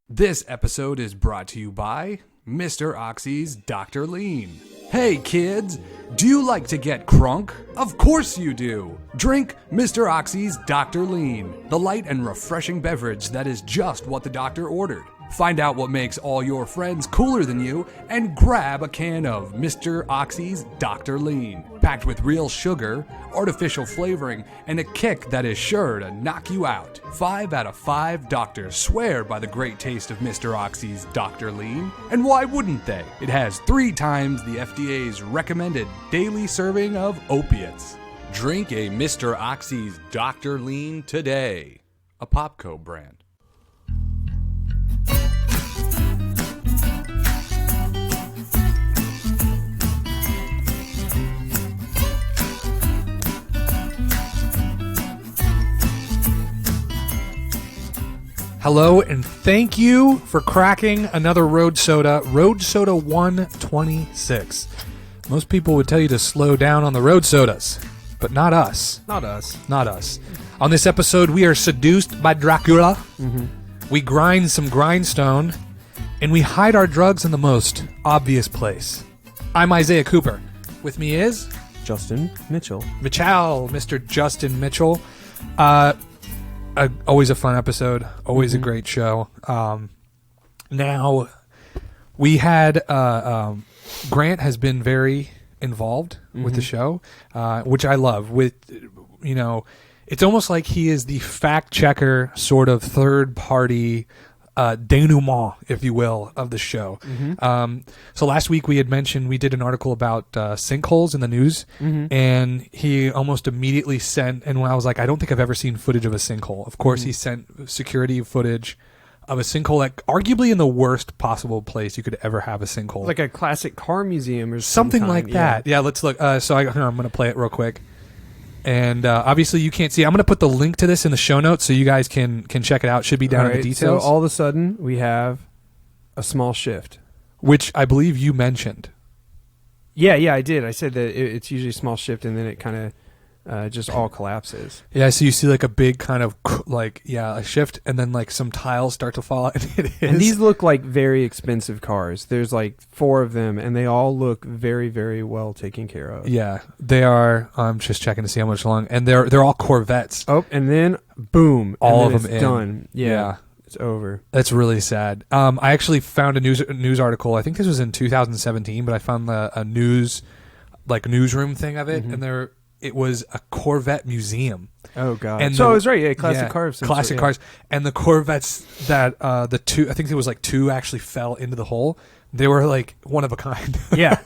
This episode is brought to you by Mr. Oxy's Dr. Lean. Hey kids, do you like to get crunk? Of course you do. Drink Mr. Oxy's Dr. Lean, the light and refreshing beverage that is just what the doctor ordered. Find out what makes all your friends cooler than you and grab a can of Mr. Oxy's Dr. Lean, packed with real sugar, artificial flavoring, and a kick that is sure to knock you out. 5 out of 5 doctors swear by the great taste of Mr. Oxy's Dr. Lean, and why wouldn't they? It has 3 times the FDA's recommended daily serving of opiates. Drink a Mr. Oxy's Dr. Lean today, a Popco brand. Hello, and thank you for cracking another Road Soda 126. Most people would tell you to slow down on the road sodas, but not us. Not us. Not us. On this episode, we are seduced by Dracula, we grind some grindstone, and we hide our drugs in the most obvious place. I'm Isaiah Cooper. With me is... Justin Mitchell. Mr. Justin Mitchell. Always a fun episode. Always a great show. Now, we had Grant has been very involved with the show, which I love. With it's almost like he is the fact checker, sort of third party denouement, if you will, of the show. So last week we had mentioned we did an article about sinkholes in the news, and he almost immediately sent, and when I was like, I don't think I've ever seen footage of a sinkhole. Of course, he sent security footage of a sinkhole, like arguably in the worst possible place you could ever have a sinkhole. Like a classic car museum or something like that. Yeah, let's look. So I'm going to play it real quick. And obviously you can't see. I'm going to put the link to this in the show notes so you guys can check it out. It should be down in the details. So all of a sudden we have a small shift, which I believe you mentioned. Yeah, I did. I said that it's usually a small shift, and then it kind of just all collapses. Yeah, so you see like a big kind of a shift, and then like some tiles start to fall out. And these look like very expensive cars. There's like 4 of them, and they all look very, very well taken care of. Yeah, they are. I'm just checking to see how much long, and they're all Corvettes. Oh, and then boom, all and of then them it's done. Yeah. It's over. That's really sad. I actually found a news article. I think this was in 2017, but I found a newsroom thing of it, and it was a Corvette museum. Oh God! And so I was right. Yeah, classic cars. Classic cars, and the Corvettes that the 2, I think there was like 2 actually fell into the hole. They were like one of a kind. Yeah,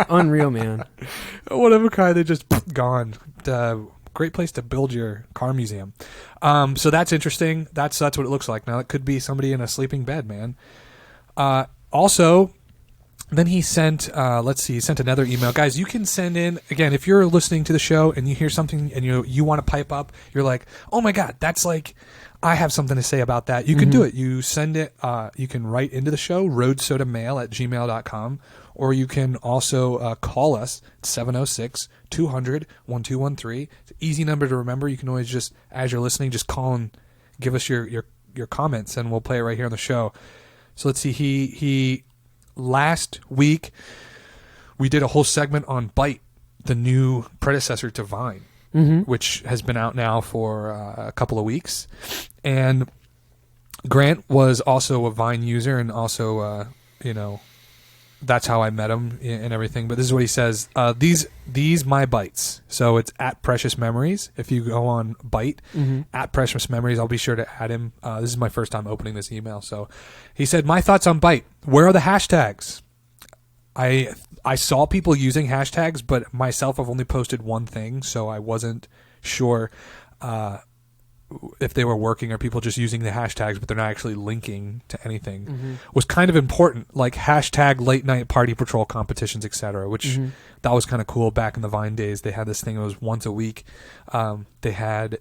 unreal, man. One of a kind. They just gone. Great place to build your car museum. So that's interesting. That's what it looks like. Now it could be somebody in a sleeping bed, man. Also, then he sent, he sent another email. Guys, you can send in, again, if you're listening to the show and you hear something and you want to pipe up, you're like, oh my God, that's like, I have something to say about that. You can do it. You send it, you can write into the show, roadsodamail@gmail.com, or you can also call us at 706-200-1213. It's an easy number to remember. You can always just, as you're listening, just call and give us your comments, and we'll play it right here on the show. So let's see, he last week we did a whole segment on Byte, the new predecessor to Vine, which has been out now for a couple of weeks. And Grant was also a Vine user, and also, that's how I met him and everything. But this is what he says. These my Bytes. So it's at Precious Memories. If you go on Byte, at Precious Memories, I'll be sure to add him. This is my first time opening this email. So he said, my thoughts on Byte. Where are the hashtags? I saw people using hashtags, but myself, I've only posted one thing, so I wasn't sure if they were working or people just using the hashtags, but they're not actually linking to anything. Was kind of important, like hashtag late night party patrol competitions, etc., which that was kind of cool back in the Vine days. They had this thing, it was once a week. They had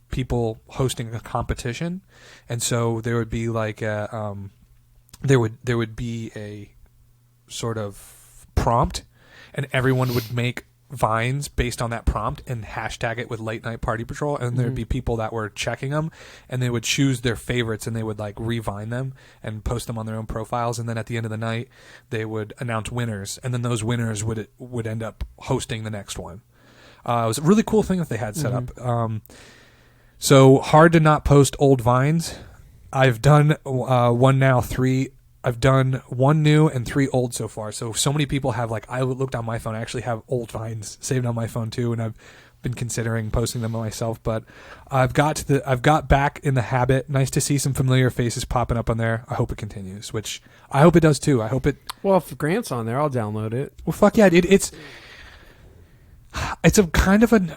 people hosting a competition, and so there would be like there would be a sort of prompt, and everyone would make vines based on that prompt and hashtag it with Late Night Party Patrol, and there'd be people that were checking them, and they would choose their favorites, and they would like revine them and post them on their own profiles, and then at the end of the night they would announce winners, and then those winners would end up hosting the next one. It was a really cool thing that they had set up. So hard to not post old vines. I've done one now, 3. I've done 1 new and 3 old so far. So many people have, like, I looked on my phone. I actually have old vines saved on my phone too, and I've been considering posting them myself. But I've got back in the habit. Nice to see some familiar faces popping up on there. I hope it continues, which I hope it does too. I hope it. Well, if Grant's on there, I'll download it. Well, fuck yeah, it's a kind of an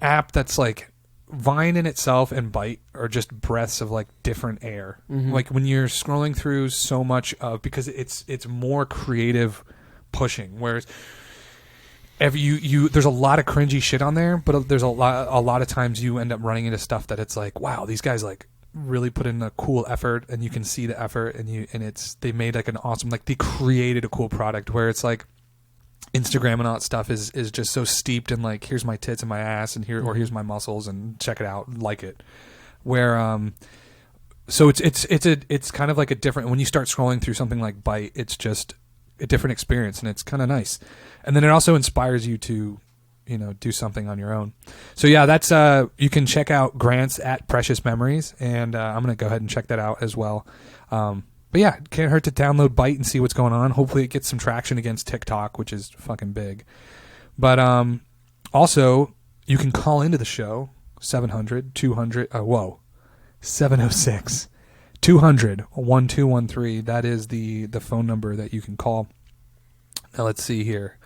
app that's like. Vine in itself and Byte are just breaths of like different air. Like when you're scrolling through so much of, because it's more creative pushing, whereas there's a lot of cringy shit on there, but there's a lot of times you end up running into stuff that it's like, wow, these guys like really put in a cool effort, and you can see the effort, and they made like an awesome, like they created a cool product, where it's like Instagram and all that stuff is just so steeped in like, here's my tits and my ass, and here's my muscles, and check it out, like it. Where so it's kind of like a different, when you start scrolling through something like Byte, it's just a different experience, and it's kind of nice. And then it also inspires you to, do something on your own. So yeah, that's you can check out Grant's at Precious Memories, and I'm gonna go ahead and check that out as well. But yeah, it can't hurt to download Byte and see what's going on. Hopefully it gets some traction against TikTok, which is fucking big. But also, you can call into the show, 706 200 1213. That is the phone number that you can call. Now let's see here.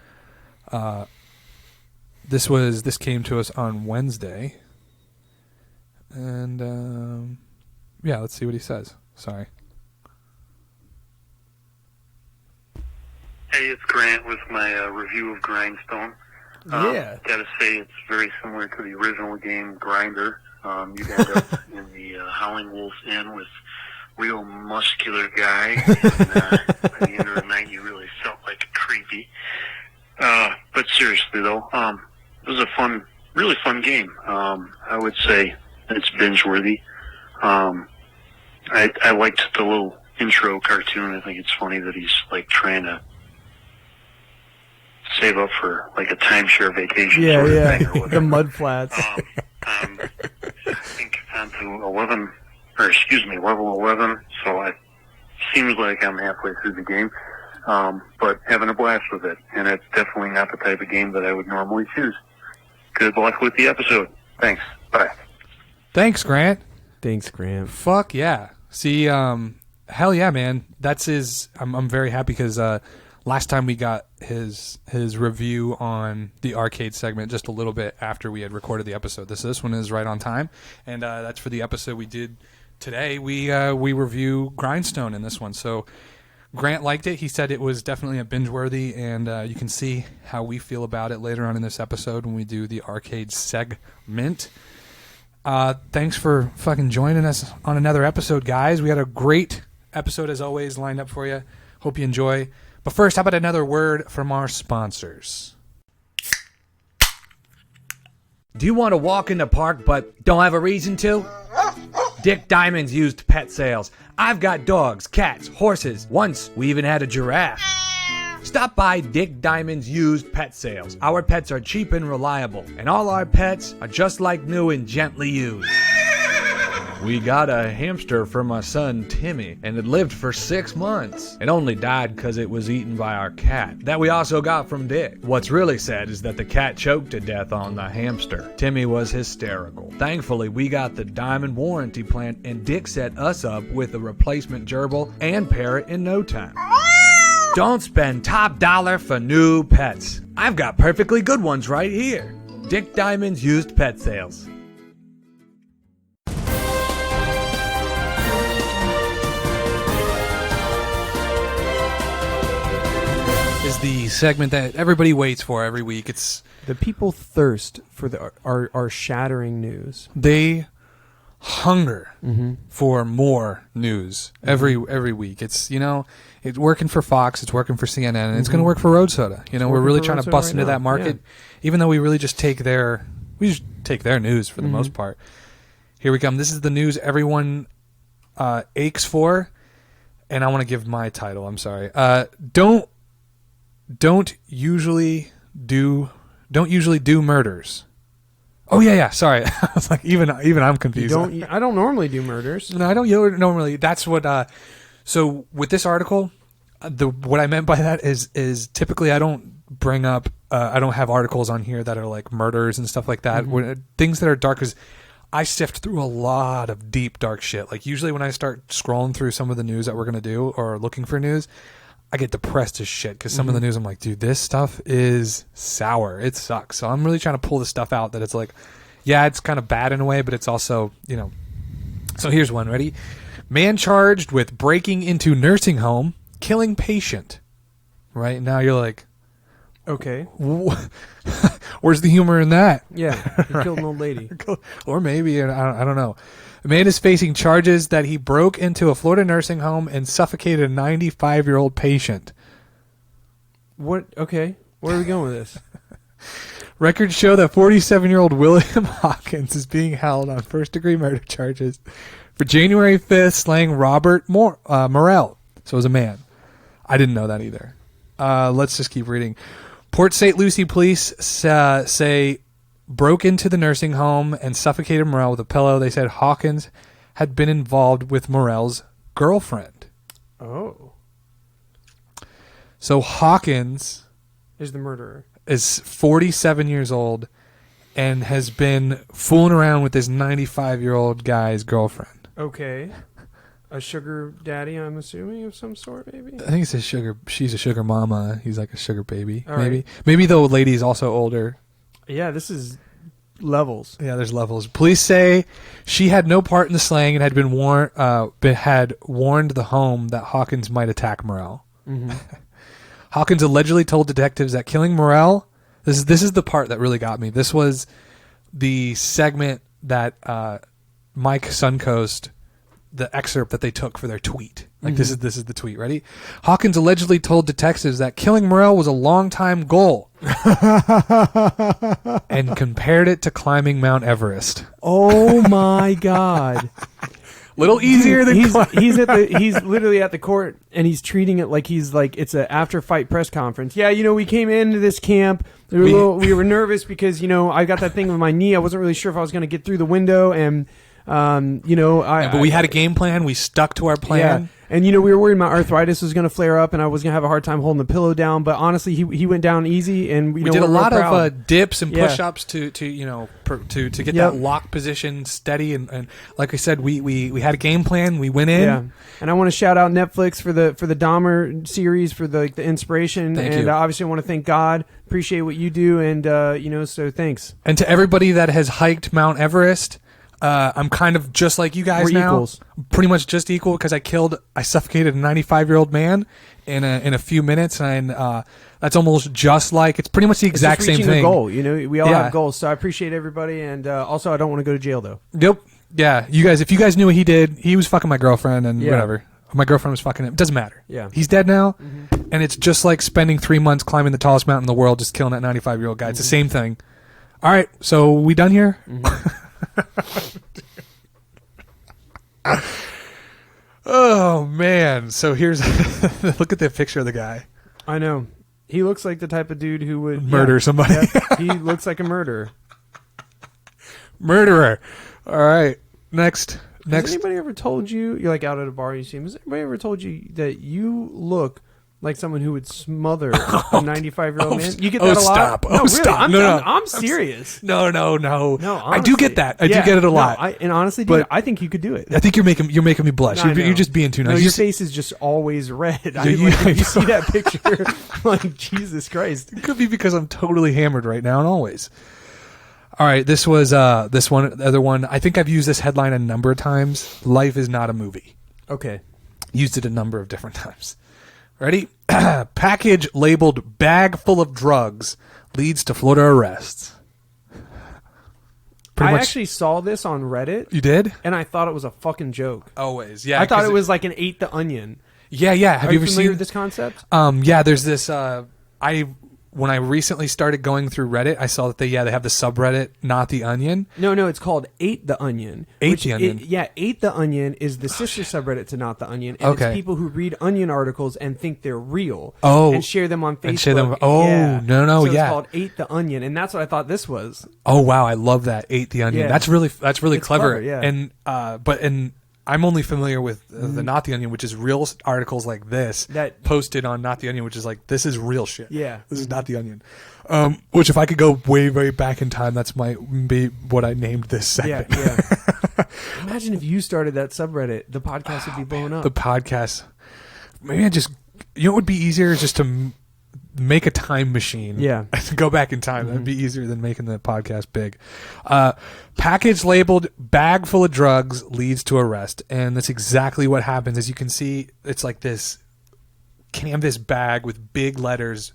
This came to us on Wednesday. And yeah, let's see what he says. Sorry. Hey, it's Grant with my review of Grindstone. Yeah. Gotta say, it's very similar to the original game, Grinder. You end up in the Howling Wolf Inn with real muscular guy. And, by the end of the night, you really felt like a creepy. But seriously, though, it was a really fun game. I would say it's binge-worthy. I liked the little intro cartoon. I think it's funny that he's, like, trying to save up for like a timeshare vacation sort of thing or whatever. The mud flats. I think on to level 11, so it seems like I'm halfway through the game, but having a blast with it, and it's definitely not the type of game that I would normally choose. Good luck with the episode. Thanks. Bye. Thanks, Grant. Thanks, Grant. Fuck yeah. See, hell yeah, man. That's I'm very happy because last time we got his review on the arcade segment just a little bit after we had recorded the episode. This one is right on time, and that's for the episode we did today. We review Grindstone in this one. So Grant liked it. He said it was definitely a binge-worthy, and you can see how we feel about it later on in this episode when we do the arcade segment. Thanks for fucking joining us on another episode, guys. We had a great episode as always lined up for you. Hope you enjoy. But first, how about another word from our sponsors? Do you want to walk in the park but don't have a reason to? Dick Diamond's used pet sales. I've got dogs, cats, horses. Once, we even had a giraffe. Stop by Dick Diamond's used pet sales. Our pets are cheap and reliable, and all our pets are just like new and gently used. We got a hamster for my son Timmy, and it lived for 6 months. It only died because it was eaten by our cat, that we also got from Dick. What's really sad is that the cat choked to death on the hamster. Timmy was hysterical. Thankfully, we got the Diamond warranty plan, and Dick set us up with a replacement gerbil and parrot in no time. Don't spend top dollar for new pets. I've got perfectly good ones right here. Dick Diamond's used pet sales. Is the segment that everybody waits for every week. It's The people thirst for our shattering news. they hunger for more news every week. It's it's working for Fox, it's working for CNN, and it's going to work for Road Soda. We're really trying to bust into that market, even though we really just take their news for the most part. Here we come. This is the news everyone aches for, and I want to give my title. I'm sorry. Don't usually do murders. Oh yeah. Sorry, I was like, even I'm confused. I don't normally do murders. No, I don't normally. That's what. So with this article, what I meant by that is typically I don't bring up. I don't have articles on here that are like murders and stuff like that. Things that are dark, because I sift through a lot of deep dark shit. Like usually when I start scrolling through some of the news that we're gonna do or looking for news, I get depressed as shit because some of the news I'm like, dude, this stuff is sour. It sucks. So I'm really trying to pull the stuff out that it's like, yeah, it's kind of bad in a way, but it's also, So here's one. Ready? Man charged with breaking into nursing home, killing patient. Right? Now you're like, Okay. where's the humor in that? Yeah. He killed an old lady. Or maybe, I don't know. A man is facing charges that he broke into a Florida nursing home and suffocated a 95-year-old patient. What? Okay. Where are we going with this? Records show that 47-year-old William Hawkins is being held on first-degree murder charges for January 5th slaying Robert Morrell. So it was a man. I didn't know that either. Let's just keep reading. Port St. Lucie police say broke into the nursing home and suffocated Morrell with a pillow. They said Hawkins had been involved with Morrell's girlfriend. Oh. So Hawkins Is the murderer. is 47 years old and has been fooling around with this 95-year-old guy's girlfriend. Okay. A sugar daddy, I'm assuming, of some sort, maybe? I think it's she's a sugar mama. He's like a sugar baby. All maybe. right. Maybe the old lady's also older. Yeah, this is levels. Yeah, there's levels. Police say she had no part in the slaying and had been warned the home that Hawkins might attack Morrell. Hawkins allegedly told detectives that killing Morrell. This is the part that really got me. This was the segment that Mike Suncoast, the excerpt that they took for their tweet. Like this is the tweet. Ready? Hawkins allegedly told detectives that killing Morrell was a long-time goal and compared it to climbing Mount Everest. Oh my God. Little easier than he's literally at the court and he's treating it like it's an after fight press conference. Yeah, we came into this camp. We were nervous because I got that thing with my knee. I wasn't really sure if I was going to get through the window, and but we had a game plan. We stuck to our plan. Yeah. And we were worried my arthritis was going to flare up, and I was going to have a hard time holding the pillow down. But honestly, he went down easy, and we did a lot proud. of dips and push-ups to get that lock position steady. And like I said, we had a game plan. We went in. Yeah. And I want to shout out Netflix for the Dahmer series for the inspiration. Thank and you. Obviously, I want to thank God. Appreciate what you do, and so thanks. And to everybody that has hiked Mount Everest. I'm kind of just like you guys We're now. Equals. Pretty much just equal because I suffocated a 95-year-old man in a few minutes, and that's almost just like it's pretty much the exact same thing. A goal, we all have goals. So I appreciate everybody, and also I don't want to go to jail though. Yep. Yeah. You guys, if you guys knew what he did, he was fucking my girlfriend and whatever. My girlfriend was fucking him. It doesn't matter. Yeah. He's dead now, and it's just like spending 3 months climbing the tallest mountain in the world, just killing that 95-year-old guy. It's the same thing. All right. So we done here? Oh man, so here's look at the picture of the guy. I know, he looks like the type of dude who would murder somebody. He looks like a murderer. All right, next Has anybody ever told you're like out at a bar, you see him, has anybody ever told you that you look like someone who would smother a 95-year-old man? You get that a lot? Stop. No, really, stop. I'm serious. No. Honestly, I do get that. I do get it a lot. And honestly, dude, I think you could do it. I think you're making me blush. No, you're just being too nice. No, your face is just always red. You see that picture, like Jesus Christ. It could be because I'm totally hammered right now and always. All right, this was this one. The other one. I think I've used this headline a number of times. Life is not a movie. Okay. Used it a number of different times. Ready? Package labeled bag full of drugs leads to Florida arrests. I much. actually saw this on Reddit, You did? and I thought it was a fucking joke. Always, yeah. I thought 'cause it was like an Ate the Onion. Yeah, yeah. Have Are you you ever familiar seen with this concept? Yeah, there's this. When I recently started going through Reddit, I saw that they have the subreddit Not the Onion. No, it's called Ate the Onion. Ate the Onion. Ate the Onion is the sister subreddit to Not the Onion, and Okay. it's people who read Onion articles and think they're real. Oh. And share them on Facebook. And share them- oh, Yeah. no, so yeah. It's called Ate the Onion, and that's what I thought this was. Oh wow, I love that. Ate the Onion. Yeah. That's really It's clever. clever, yeah. And I'm only familiar with the Not the Onion, which is real articles like this That- posted on Not the Onion, which is like, this is real shit. Yeah. This is Not the Onion. Which if I could go way, way back in time, that's might be what I named this Yeah, segment. yeah. Imagine if you started that subreddit, the podcast would be blowing up. The podcast. Maybe it would be easier just to make a time machine. Yeah. To go back in time. That'd be easier than making the podcast big. Package labeled bag full of drugs leads to arrest. And that's exactly what happens. As you can see, it's like this canvas bag with big letters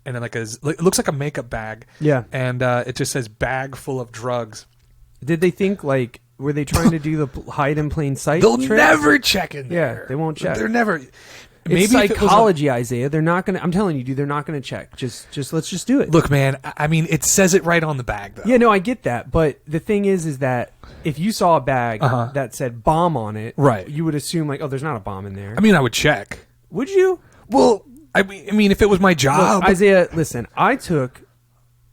and then it looks like a makeup bag. Yeah. And it just says bag full of drugs. Did they think were they trying to do the hide in plain sight? They'll trick? never check in there. Yeah, they won't check. They're never. It's if it was a- psychology, Isaiah. They're not gonna. I'm telling you, dude. They're not gonna check. Just let's just do it. Look, man. I mean, it says it right on the bag, though. Yeah, no, I get that. But the thing is that if you saw a bag Uh-huh. that said bomb on it, Right. you would assume oh, there's not a bomb in there. I mean, I would check. Would you? Well, I mean, if it was my job, Look, Isaiah, listen. I took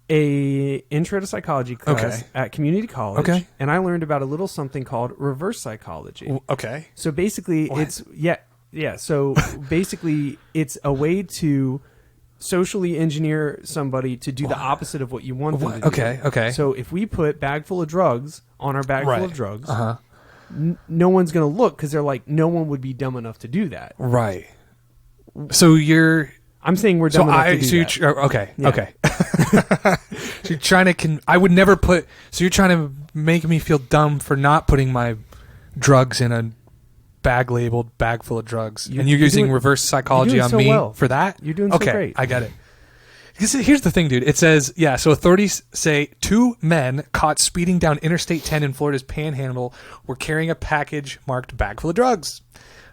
a intro to psychology class Okay. at community college, Okay. and I learned about a little something called reverse psychology. okay. So basically, What? it's yeah. So basically, it's a way to socially engineer somebody to do the opposite of what you want them to do. Okay. So if we put bag full of drugs on our bag full of drugs, Uh-huh. no one's gonna look because they're like, no one would be dumb enough to do that. Right. So you're. I'm saying we're dumb enough to do that. Okay. Yeah. Okay. So you're trying to. I would never put. So you're trying to make me feel dumb for not putting my drugs in a bag labeled bag full of drugs, and you're using doing- reverse psychology you're on doing so me well. for that. You're doing so okay, great. I get it. Here's the thing, dude. It says, so authorities say 2 men caught speeding down Interstate 10 in Florida's Panhandle were carrying a package marked bag full of drugs.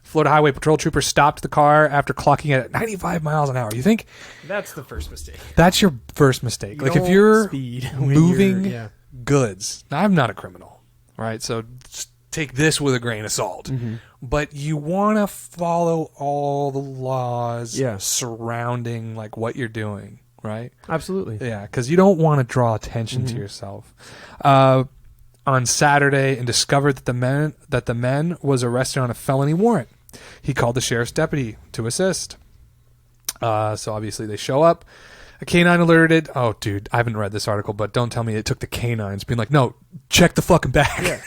Florida Highway Patrol troopers stopped the car after clocking it at 95 miles an hour. You think That's the first mistake. that's your first mistake? Like if Don't you're speed when moving you're- yeah. goods. Now, I'm not a criminal, right? So just take this with a grain of salt. Mm-hmm. But you want to follow all the laws Yeah. surrounding like what you're doing, right? Absolutely. Yeah, because you don't want to draw attention to yourself. On Saturday, and discovered that the man was arrested on a felony warrant. He called the sheriff's deputy to assist. So obviously they show up. A canine alerted. Oh, dude, I haven't read this article, but don't tell me it took the canines being like, no, check the fucking bag. Yeah.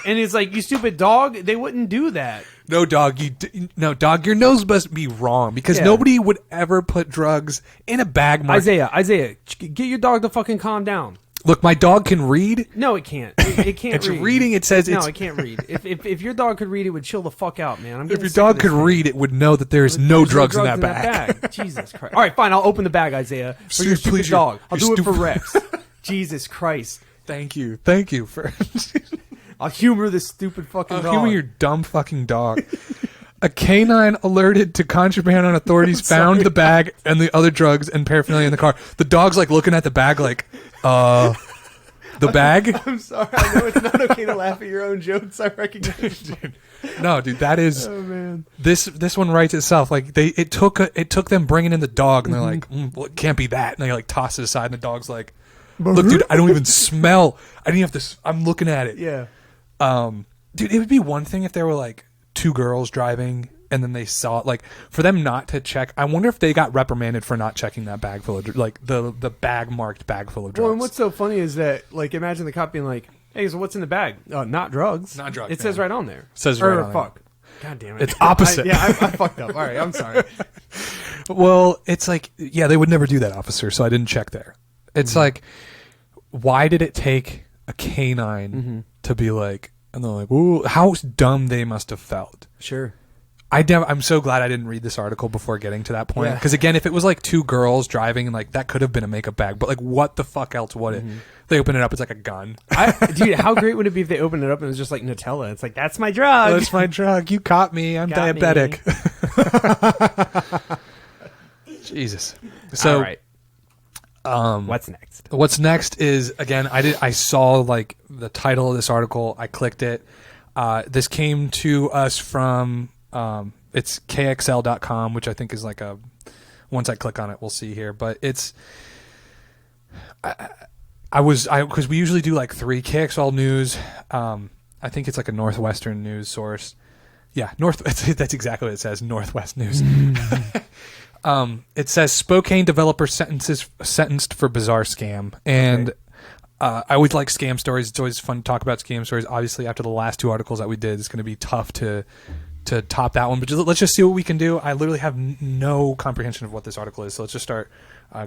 And it's like, you stupid dog. They wouldn't do that. No, dog, your nose must be wrong because Yeah. nobody would ever put drugs in a bag. Isaiah, get your dog to fucking calm down. Look, my dog can read. No, it can't. It can't It's read. reading. It says No, it's. it can't read. If your dog could read, it would chill the fuck out, man. I'm If getting your sick of dog this could thing. read, it would know that there is no There's drugs in that bag. Jesus Christ. All right, fine. I'll open the bag, Isaiah, for your Please, stupid your- dog. I'll your do it for stupid- Rex. Jesus Christ. Thank you for I'll humor this stupid fucking dog. humor your dumb fucking dog. A canine alerted to contraband on authorities found the bag and the other drugs and paraphernalia in the car. The dog's like looking at the bag like, the bag? I'm sorry. I know it's not okay to laugh at your own jokes. I recognize. No, dude, that is Oh man. this one writes itself. Like it took them bringing in the dog and they're like, well, it can't be that, and they like toss it aside and the dog's like, look, dude, I don't even smell. I didn't have to. I'm looking at it. Yeah. Dude, it would be one thing if there were like 2 girls driving and then they saw it, like for them not to check. I wonder if they got reprimanded for not checking that bag full of like the bag marked bag full of drugs. Well, and what's so funny is that, like, imagine the cop being like, "Hey, so what's in the bag? Not drugs. Not drugs, It says man. right on there. Says or, right on there. fuck. God damn it. It's opposite. I fucked up. All right, I'm sorry. Well, it's like, yeah, they would never do that, officer, so I didn't check there. It's like, why did it take a canine to be like, and they're like, ooh, how dumb they must have felt. Sure. I'm so glad I didn't read this article before getting to that point. Yeah. Because again, if it was like two girls driving, and like that could have been a makeup bag, but like what the fuck else would it? They open it up, it's like a gun. Dude, how great would it be if they opened it up and it was just like Nutella? It's like, that's my drug. That's my drug. You caught me. I'm Got diabetic. Jesus. So, All right. What's next? What's next is, again, I saw like the title of this article. I clicked it. This came to us from it's KXL.com, which I think is like a, once I click on it, we'll see here. But it's because we usually do like 3 KXL news. I think it's like a Northwestern news source. Yeah, that's exactly what it says, Northwest News. It says Spokane developer sentenced for bizarre scam. And I always like scam stories. It's always fun to talk about scam stories. Obviously, after the last 2 articles that we did, it's going to be tough to top that one. But let's just see what we can do. I literally have no comprehension of what this article is, so let's just start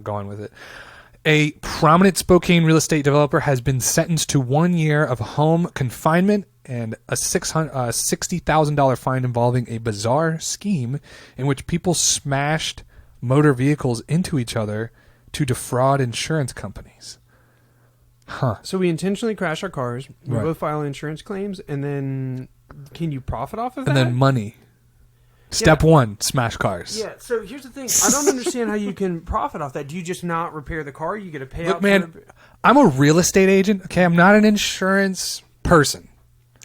going with it. A prominent Spokane real estate developer has been sentenced to 1 year of home confinement and a $60,000 fine involving a bizarre scheme in which people smashed motor vehicles into each other to defraud insurance companies. Huh. So we intentionally crash our cars. We Right. both file insurance claims, and then can you profit off of that? And then money. Step 1, smash cars. Yeah, so here's the thing. I don't understand how you can profit off that. Do you just not repair the car? You get a payout? Look, man, I'm a real estate agent. Okay, I'm not an insurance person.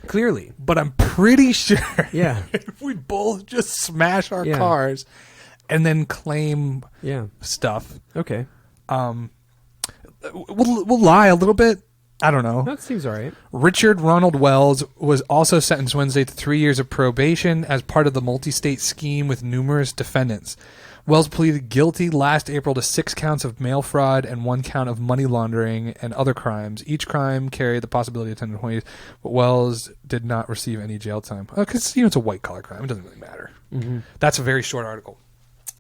Clearly. But I'm pretty sure Yeah. if we both just smash our Yeah. cars and then claim Yeah. stuff, Okay. we'll lie a little bit. I don't know. That seems all right. Richard Ronald Wells was also sentenced Wednesday to 3 years of probation as part of the multi-state scheme with numerous defendants. Wells pleaded guilty last April to 6 counts of mail fraud and 1 count of money laundering and other crimes. Each crime carried the possibility of 10 to 20 years, but Wells did not receive any jail time. Because, it's a white-collar crime. It doesn't really matter. Mm-hmm. That's a very short article.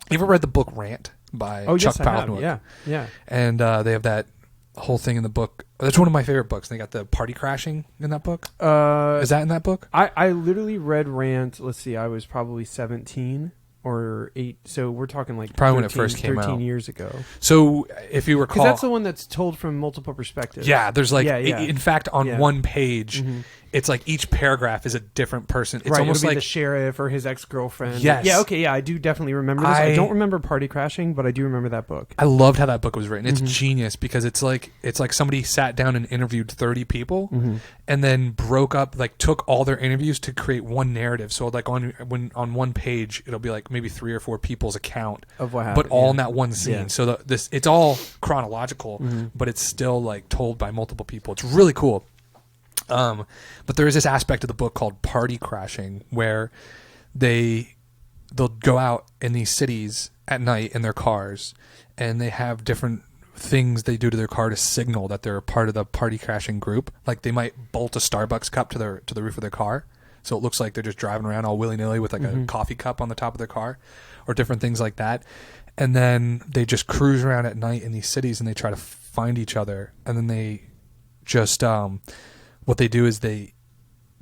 You ever read the book Rant by Chuck Palahniuk? Yeah. Yeah. And they have that whole thing in the book. That's one of my favorite books. They got the party crashing in that book. Is that in that book? I literally read Rant. Let's see. I was probably 17 or 8. So we're talking like Probably when it first came 13 out. years ago. So if you recall, Because that's the one that's told from multiple perspectives. yeah, there's like, Yeah, yeah. in fact, on Yeah. one page, it's like each paragraph is a different person. It's Right, almost it'll be like the sheriff or his ex-girlfriend. Yes. Yeah, okay, yeah, I do definitely remember this. I don't remember Party Crashing, but I do remember that book. I loved how that book was written. It's genius because it's like somebody sat down and interviewed 30 people and then broke up, like took all their interviews to create one narrative. So like on one page it'll be like maybe 3 or 4 people's account Of what happened, but all yeah. in that one scene. Yeah. So it's all chronological, but it's still like told by multiple people. It's really cool. But there is this aspect of the book called Party Crashing where they'll go out in these cities at night in their cars and they have different things they do to their car to signal that they're a part of the party crashing group. Like they might bolt a Starbucks cup to the roof of their car, so it looks like they're just driving around all willy-nilly with like a coffee cup on the top of their car, or different things like that. And then they just cruise around at night in these cities and they try to find each other. And then they just what they do is they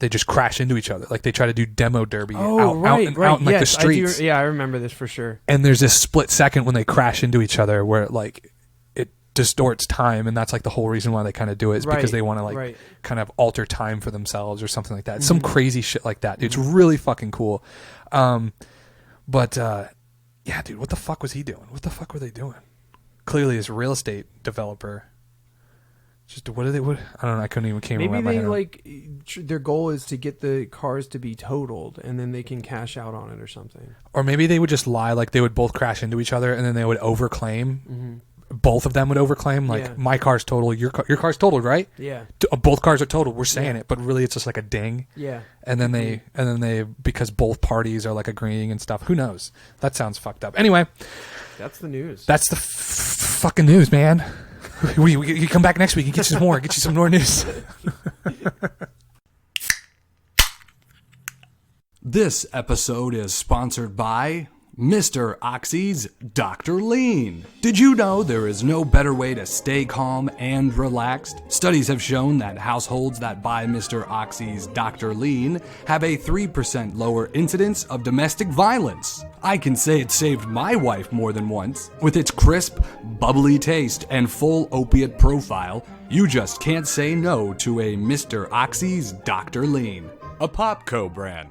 just crash into each other. Like they try to do demo derby out in like the Yes, streets. I remember this for sure. And there's this split second when they crash into each other where it distorts time, and that's like the whole reason why they kind of do it is because they want to kind of alter time for themselves or something like that. Some crazy shit like that. It's really fucking cool. But yeah, dude, what the fuck was he doing? What the fuck were they doing? Clearly, as a real estate developer. Just what are they? What I don't know. I couldn't even came Maybe around my they head. their goal is to get the cars to be totaled, and then they can cash out on it or something. Or maybe they would just lie, like they would both crash into each other, and then they would overclaim. Both of them would overclaim, like my car's total, your car's totaled, right? Yeah. Both cars are totaled. We're saying it, but really it's just like a ding. Yeah. And then they because both parties are like agreeing and stuff. Who knows? That sounds fucked up. Anyway, That's the news. that's the fucking news, man. You come back next week and get you some more news. This episode is sponsored by Mr. Oxy's Dr. Lean. Did you know there is no better way to stay calm and relaxed? Studies have shown that households that buy Mr. Oxy's Dr. Lean have a 3% lower incidence of domestic violence. I can say it saved my wife more than once. With its crisp, bubbly taste and full opiate profile, you just can't say no to a Mr. Oxy's Dr. Lean. A Popco brand.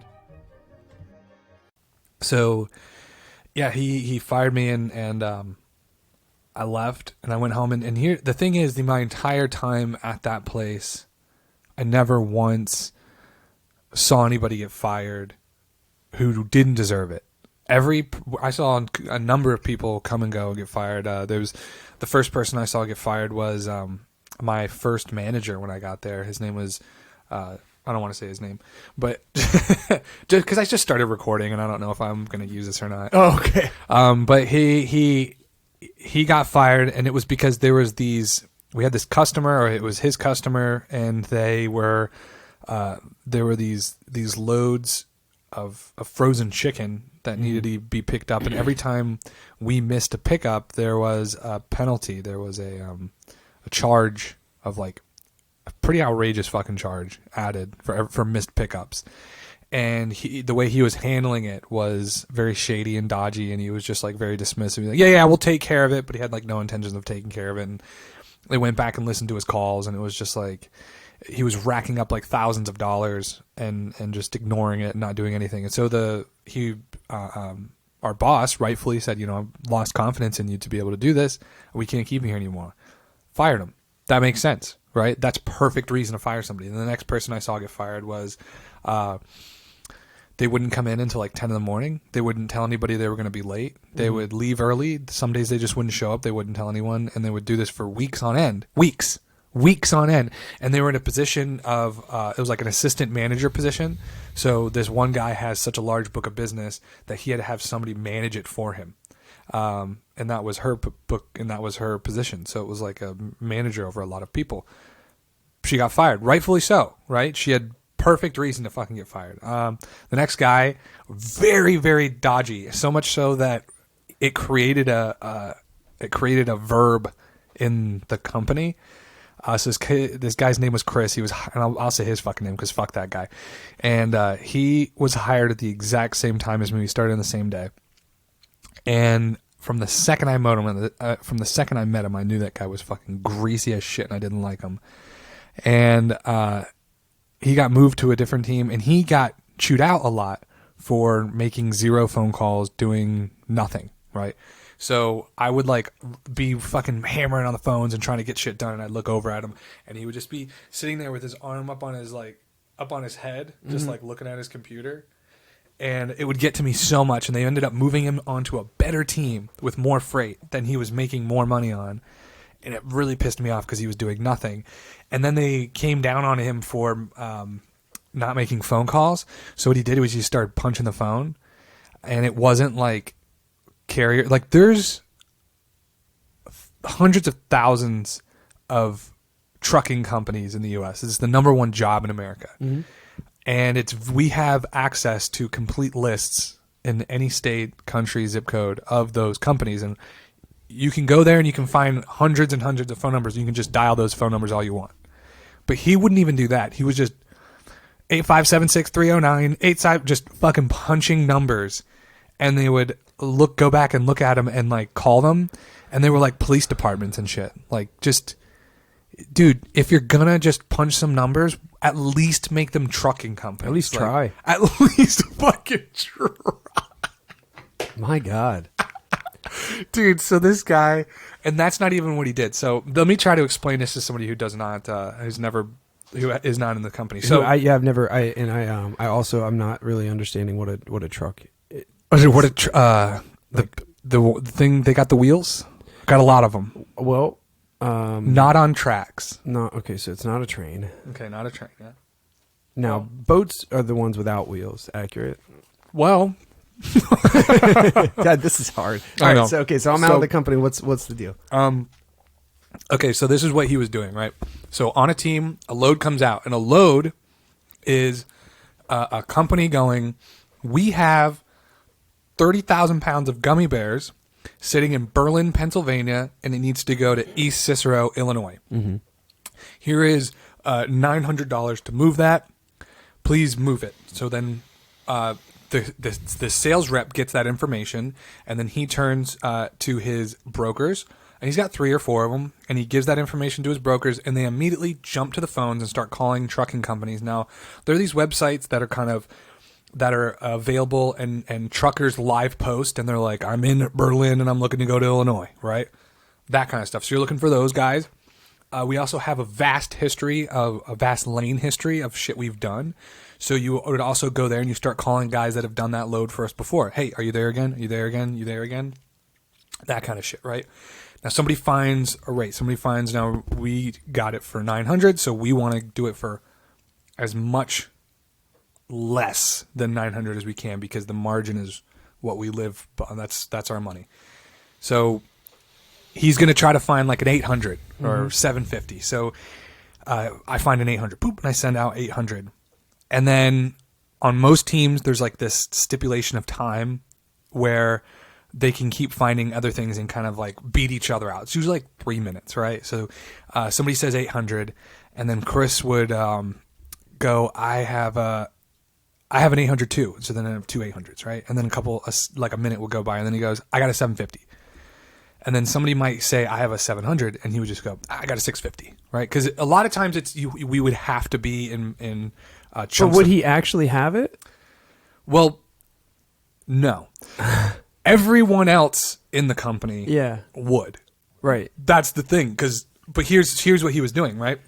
So, yeah, he fired me and I left and I went home and here the thing is, my entire time at that place, I never once saw anybody get fired who didn't deserve it. I saw a number of people come and go and get fired. There was the first person I saw get fired was my first manager when I got there. His name was I don't want to say his name, but just because I just started recording and I don't know if I'm going to use this or not. Oh, okay. But he got fired, and it was because we had this customer, or it was his customer, and there were these loads of frozen chicken that needed to be picked up, and every time we missed a pickup, there was a penalty. There was a charge of like a pretty outrageous fucking charge added for missed pickups. And the way he was handling it was very shady and dodgy, and he was just like very dismissive. Like, yeah, we'll take care of it, but he had like no intentions of taking care of it. And they went back and listened to his calls, and it was just like he was racking up like thousands of dollars and just ignoring it and not doing anything. And so our boss rightfully said, I've lost confidence in you to be able to do this. We can't keep you here anymore. Fired him. That makes sense, right? That's perfect reason to fire somebody. And the next person I saw get fired was they wouldn't come in until like 10 in the morning. They wouldn't tell anybody they were going to be late. They would leave early. Some days they just wouldn't show up. They wouldn't tell anyone. And they would do this for weeks on end. Weeks on end. And they were in a position of, it was like an assistant manager position. So this one guy has such a large book of business that he had to have somebody manage it for him. And that was her book, and that was her position. So it was like a manager over a lot of people. She got fired, rightfully so, right? She had perfect reason to fucking get fired. The next guy, very, very dodgy. So much so that it created a verb in the company. So this guy's name was Chris. He was, and I'll say his fucking name because fuck that guy. And he was hired at the exact same time as me. We started on the same day. And from the second I met him, I knew that guy was fucking greasy as shit, and I didn't like him. And he got moved to a different team, and he got chewed out a lot for making 0 phone calls, doing nothing, right? So I would like be fucking hammering on the phones and trying to get shit done, and I'd look over at him, and he would just be sitting there with his arm up on his head, just like looking at his computer. And it would get to me so much, and they ended up moving him onto a better team with more freight than he was making more money on. And it really pissed me off because he was doing nothing. And then they came down on him for not making phone calls. So what he did was he started punching the phone. And it wasn't like carrier. Like there's hundreds of thousands of trucking companies in the U.S. It's the number one job in America. Mm-hmm. And we have access to complete lists in any state, country, zip code of those companies. And you can go there and you can find hundreds and hundreds of phone numbers. You can just dial those phone numbers all you want. But he wouldn't even do that. He was just 8576309, just fucking punching numbers. And they would go back and look at them and like call them. And they were like police departments and shit. Like just, dude, if you're gonna just punch some numbers, at least make them trucking companies. At least try. At least fucking try. My God. Dude, so this guy, and that's not even what he did. So let me try to explain this to somebody who does not, who is not in the company. So I'm not really understanding what a truck. The thing, they got the wheels, got a lot of them. Well, not on tracks. No, okay, so it's not a train. Okay, not a train. Yeah. Now, boats are the ones without wheels. Accurate. Well, God, this is hard. All right, so I'm out of the company. What's the deal? Okay, so this is what he was doing, right? So on a team, a load comes out, and a load is a company going, we have 30,000 pounds of gummy bears sitting in Berlin, Pennsylvania, and it needs to go to East Cicero, Illinois. Here is $900 to move that. Please move it. So then the sales rep gets that information, and then he turns to his brokers, and he's got 3 or 4 of them, and he gives that information to his brokers, and they immediately jump to the phones and start calling trucking companies. Now, there are these websites that are available, and truckers live post, and they're like, I'm in Berlin and I'm looking to go to Illinois, right? That kind of stuff. So you're looking for those guys. We also have a vast lane history of shit we've done. So you would also go there and you start calling guys that have done that load for us before. Hey, are you there again? Are you there again? You there again? That kind of shit, right? Now somebody finds a rate. Somebody finds, now we got it for 900, so we want to do it for as much less than 900 as we can, because the margin is what we live on. That's our money. So he's going to try to find like an 800 or 750. So I find an 800, boop, and I send out 800. And then on most teams, there's like this stipulation of time where they can keep finding other things and kind of like beat each other out. It's usually like 3 minutes, right? So somebody says 800, and then Chris would go, I have an 800 too. So then I have 2 800s, right? And then a minute will go by, and then he goes, I got a 750. And then somebody might say, I have a 700, and he would just go, I got a 650, right? Because a lot of times we would have to be in chunks. But would he actually have it? Well, no. Everyone else in the company would. Right. That's the thing. But here's what he was doing, right?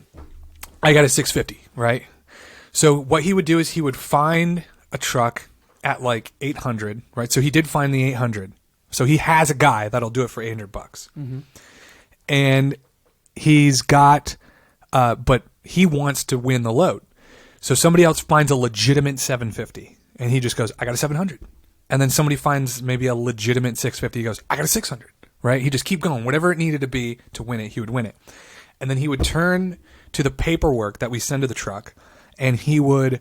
I got a 650, right? So what he would do is he would find a truck at like 800, right? So he did find the 800. So he has a guy that'll do it for $800. And he's got, but he wants to win the load. So somebody else finds a legitimate 750, and he just goes, I got a 700. And then somebody finds maybe a legitimate 650. He goes, I got a 600, right? He just keep going. Whatever it needed to be to win it, he would win it. And then he would turn to the paperwork that we send to the truck, and he would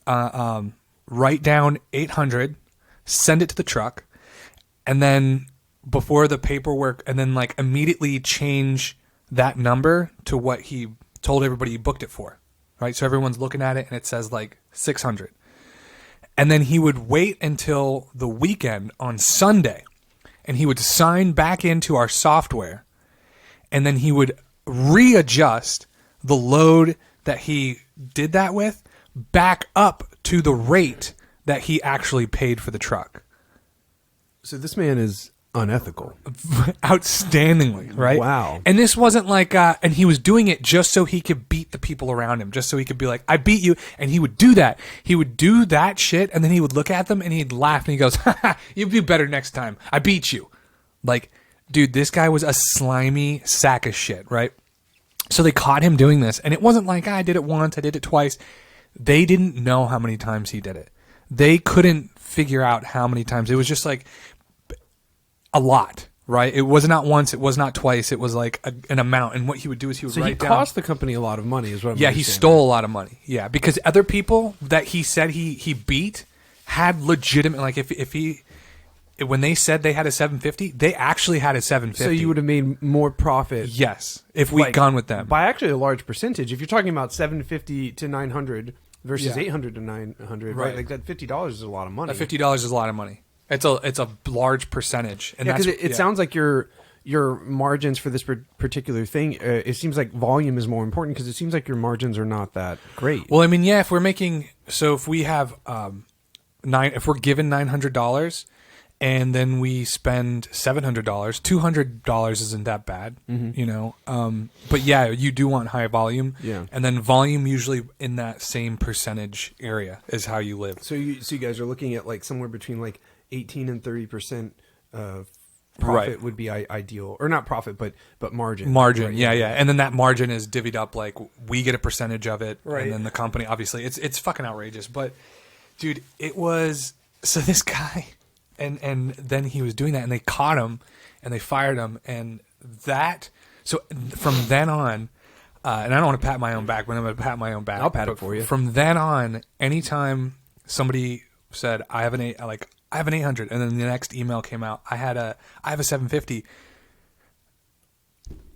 write down 800, send it to the truck, and then before the paperwork, and then like immediately change that number to what he told everybody he booked it for, right? So everyone's looking at it, and it says like 600. And then he would wait until the weekend on Sunday, and he would sign back into our software, and then he would readjust the load that he did that with back up to the rate that he actually paid for the truck. So this man is unethical. Outstandingly, right? Wow. And this wasn't like, and he was doing it just so he could beat the people around him, just so he could be like, I beat you. And he would do that. He would do that shit, and then he would look at them and he'd laugh, and he goes, you'll be better next time. I beat you. Like, dude, this guy was a slimy sack of shit, right? So they caught him doing this, and it wasn't like, I did it once, I did it twice. They didn't know how many times he did it. They couldn't figure out how many times. It was just like a lot, right? It was not once, it was not twice, it was like an amount. And what he would do is he would write down. So he cost the company a lot of money, is what I'm Yeah, he stole a lot of money. Yeah, because other people that he said he beat had legitimate, like when they said they had a 750, they actually had a 750. So you would have made more profit. Yes, if we'd gone with them. By actually a large percentage. If you're talking about 750 to 900 versus 800 to 900, right? Like that $50 is a lot of money. That $50 is a lot of money. It's a large percentage, and because it sounds like your margins for this particular thing. It seems like volume is more important, because it seems like your margins are not that great. Well, I mean, yeah, if we have if we're given $900, and then we spend $700, $200 isn't that bad, you know. But yeah, you do want high volume, and then volume usually in that same percentage area is how you live. So you guys are looking at like somewhere between like 18 and 30% of profit would be ideal, or not profit, but margin. Right? Right? Yeah. And then that margin is divvied up, like we get a percentage of it, right? And then the company, obviously, it's fucking outrageous. But dude, it was, so this guy, and then he was doing that, and they caught him, and they fired him, and that. So from then on, and I don't want to pat my own back, but I'm going to pat my own back. I'll pat it for you. From then on, anytime somebody said, I have I have an 800. And then the next email came out. I have a 750.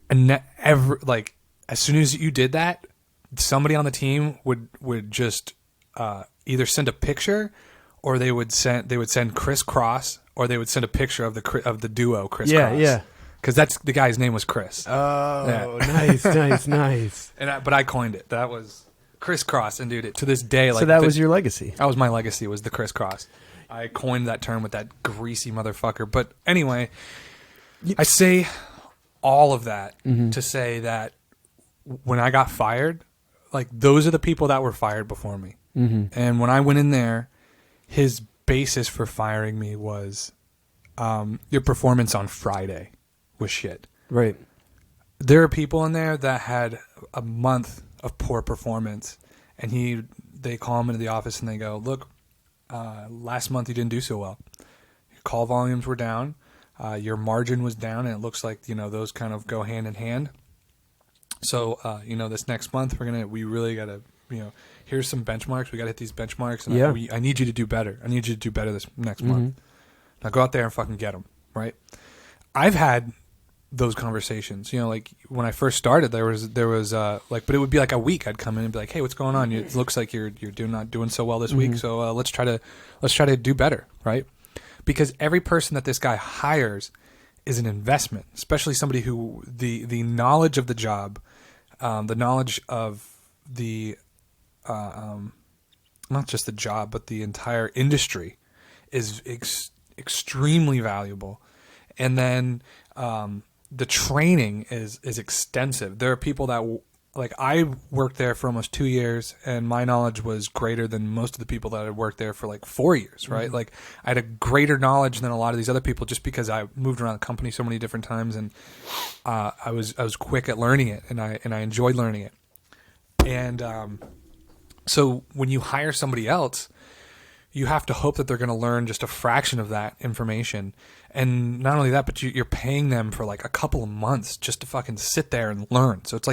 And as soon as you did that, somebody on the team would just either send a picture, or they would send crisscross, or they would send a picture of the duo crisscross. Yeah. Because that's the guy's name was Chris. Oh, nice. But I coined it. That was crisscross, and dude, to this day, So that was your legacy. That was my legacy. Was the crisscross. I coined that term with that greasy motherfucker. But anyway, I say all of that to say that when I got fired, like those are the people that were fired before me. And when I went in there, his basis for firing me was your performance on Friday was shit. Right. There are people in there that had a month of poor performance, and they call him into the office and they go, look, last month you didn't do so well. Your call volumes were down, your margin was down, and it looks like those kind of go hand in hand. So this next month we really gotta here's some benchmarks. We gotta hit these benchmarks, and I need you to do better. I need you to do better this next month. Now go out there and fucking get them, right? I've had those conversations, like when I first started, there was but it would be like a week. I'd come in and be like, hey, what's going on? It looks like you're not doing so well this week. So let's try to do better, right? Because every person that this guy hires is an investment, especially somebody who the knowledge of the job, the knowledge of the not just the job, but the entire industry is extremely valuable. And then the training is extensive. There are people that I worked there for almost 2 years, and my knowledge was greater than most of the people that had worked there for 4 years, right? I had a greater knowledge than a lot of these other people just because I moved around the company so many different times, and I was quick at learning it, and I enjoyed learning it. And so when you hire somebody else, you have to hope that they're going to learn just a fraction of that information. And not only that, but you're paying them for a couple of months just to fucking sit there and learn. So it's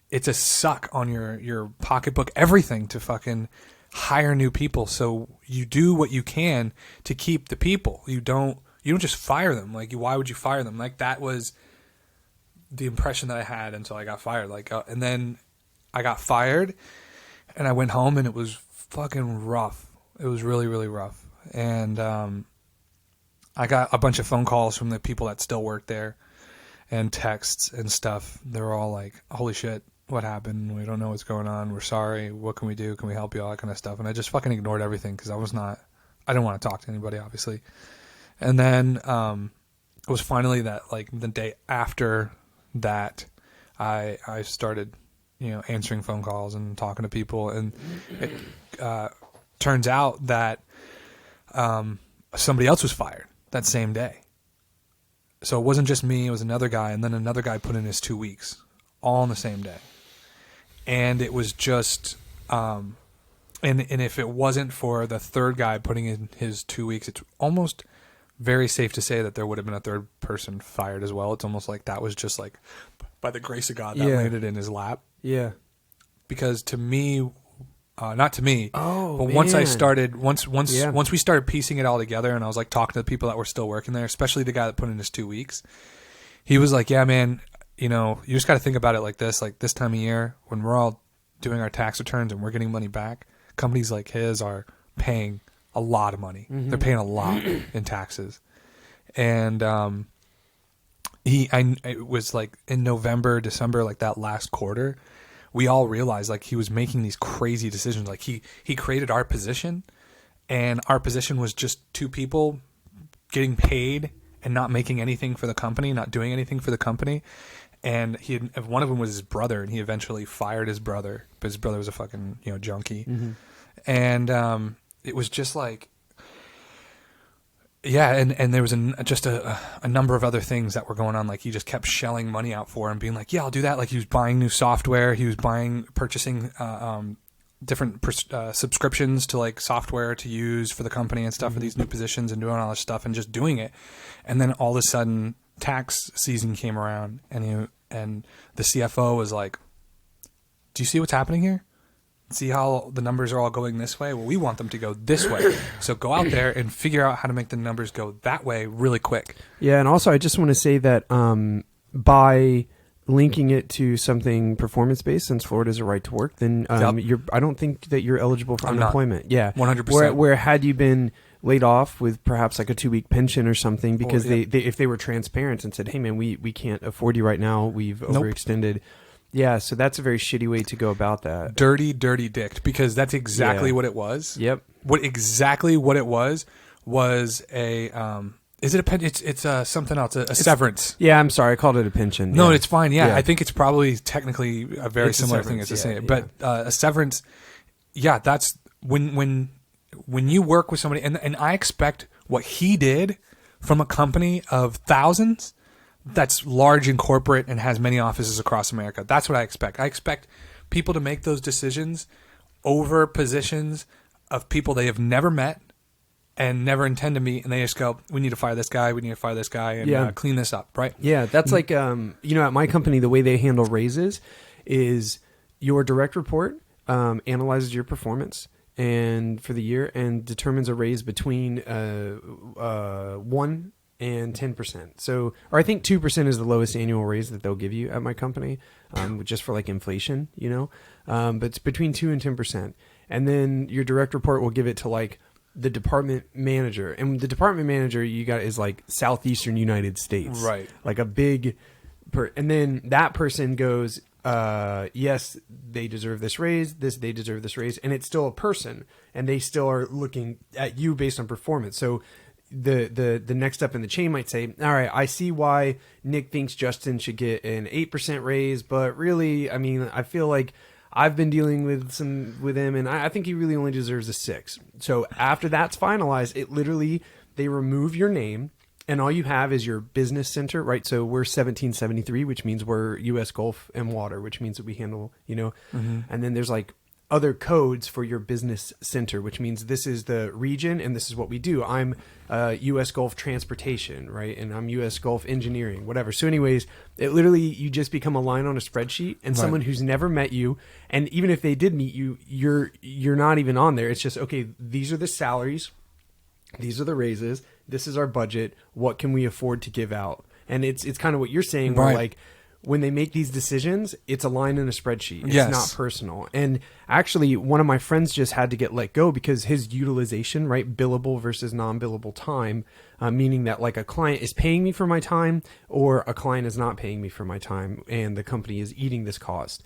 it's a suck on your pocketbook, everything, to fucking hire new people. So you do what you can to keep the people. You don't just fire them. Why would you fire them? That was the impression that I had until I got fired. And then I got fired, and I went home, and it was fucking rough. It was really, really rough. And I got a bunch of phone calls from the people that still work there, and texts and stuff. They were all like, holy shit, what happened? We don't know what's going on. We're sorry. What can we do? Can we help you? All that kind of stuff. And I just fucking ignored everything because I didn't want to talk to anybody, obviously. And then it was finally that, the day after that, I started, answering phone calls and talking to people. And it turns out that somebody else was fired that same day. So it wasn't just me, it was another guy, and then another guy put in his 2 weeks, all on the same day. And it was just, and if it wasn't for the third guy putting in his 2 weeks, it's almost very safe to say that there would have been a third person fired as well. It's almost like that was just by the grace of God that landed in his lap. Yeah. Because to me, not to me, but man. once we started piecing it all together, and I was talking to the people that were still working there, especially the guy that put in his 2 weeks, he was like, yeah, man, you just got to think about it like this time of year when we're all doing our tax returns and we're getting money back, companies like his are paying a lot of money. Mm-hmm. They're paying a lot in taxes. And it was in November, December, that last quarter, we all realized he was making these crazy decisions. He created our position, and our position was just two people getting paid and not making anything for the company, not doing anything for the company. And one of them was his brother, and he eventually fired his brother, but his brother was a fucking junkie. Mm-hmm. And it was just yeah, and there was just a number of other things that were going on. He just kept shelling money out for and being like, yeah, I'll do that. He was buying new software. He was purchasing different subscriptions to software to use for the company and stuff for these new positions, and doing all this stuff and just doing it. And then all of a sudden tax season came around, and the CFO was like, do you see what's happening here? see how the numbers are all going this way? Well, we want them to go this way. So go out there and figure out how to make the numbers go that way really quick. Yeah, and also I just want to say that by linking it to something performance-based, since Florida's a right to work, then I don't think that you're eligible for unemployment. Yeah, 100%. Where had you been laid off with perhaps like a 2-week pension or something, because they if they were transparent and said, hey man, we can't afford you right now, we've overextended. Yeah, so that's a very shitty way to go about that. Dirty dicked, because that's exactly what it was. Yep. What it was a is it a pension? It's something else, a severance. Yeah, I'm sorry, I called it a pension. No, yeah. it's fine. Yeah, I think it's probably technically a very similar thing. It's the same, but a severance. Yeah, that's when you work with somebody, and I expect what he did from a company of thousands that's large and corporate and has many offices across America. That's what I expect. I expect people to make those decisions over positions of people they have never met and never intend to meet, and they just go, we need to fire this guy, and clean this up, right? Yeah, that's like, at my company, the way they handle raises is your direct report analyzes your performance and for the year and determines a raise between 1 and 10%. So, or I think 2% is the lowest annual raise that they'll give you at my company, just for like inflation, but it's between 2 and 10%. And then your direct report will give it to like the department manager, and the department manager you got is like Southeastern United States, right? Like a big, and then that person goes, yes, they deserve this raise. They deserve this raise, and it's still a person, and they still are looking at you based on performance. So the next up in the chain might say, all right, I see why Nick thinks Justin should get an 8% raise, but really, I mean, I feel like I've been dealing with him, and I think he really only deserves a 6. So after that's finalized, they remove your name, and all you have is your business center, right? So we're 1773, which means we're U.S. Gulf and Water, which means that we handle, and then there's like other codes for your business center, which means this is the region and this is what we do. I'm U.S. Gulf Transportation, right? And I'm U.S. Gulf Engineering, whatever. So anyways, it literally, you just become a line on a spreadsheet, and someone who's never met you, and even if they did meet you, you're not even on there. It's just, okay, these are the salaries, these are the raises, this is our budget, what can we afford to give out? And it's kind of what you're saying, where like, when they make these decisions, it's a line in a spreadsheet. It's not personal. And actually, one of my friends just had to get let go because his utilization, right, billable versus non-billable time, meaning that like a client is paying me for my time or a client is not paying me for my time, and the company is eating this cost.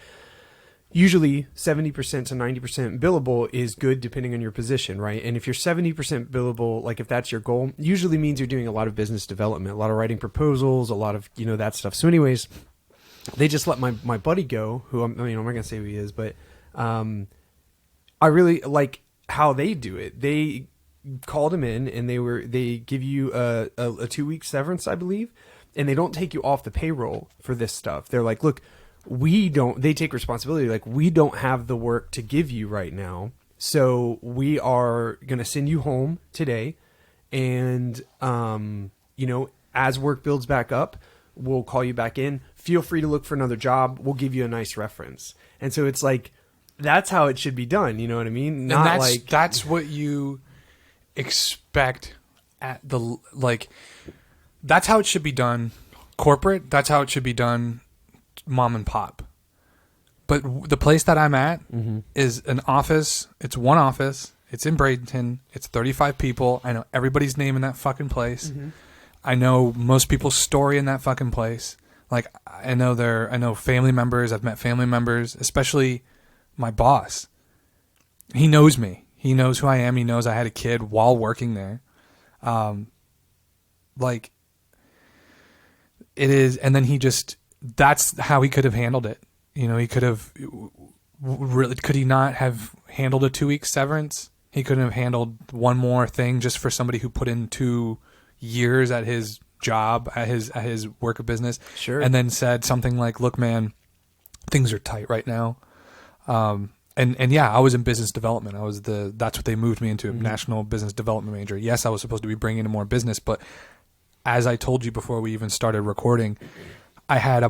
Usually 70% to 90% billable is good depending on your position, right? And if you're 70% billable, like if that's your goal, usually means you're doing a lot of business development, a lot of writing proposals, a lot of, that stuff. So anyways, they just let my buddy go, who I'm not going to say who he is, but I really like how they do it. They called him in, and they give you a 2-week severance, I believe, and they don't take you off the payroll for this stuff. They're like, look, they take responsibility. Like, we don't have the work to give you right now, so we are going to send you home today, and as work builds back up, we'll call you back in. Feel free to look for another job. We'll give you a nice reference. And so it's like, that's how it should be done. You know what I mean? Not that's what you expect at the, like, that's how it should be done corporate. That's how it should be done mom and pop. But the place that I'm at is an office. It's one office. It's in Bradenton. It's 35 people. I know everybody's name in that fucking place. I know most people's story in that fucking place. Like, I know family members. I've met family members, especially my boss. He knows me. He knows who I am. He knows I had a kid while working there. Like, it is, and then that's how he could have handled it. He could have really, could he not have handled a 2-week severance? He couldn't have handled one more thing just for somebody who put in 2 years at his job, at his work of business, sure, and then said something like, look, man, things are tight right now. And yeah, I was in business development. That's what they moved me into, national business development major. Yes, I was supposed to be bringing in more business, but as I told you before we even started recording, I had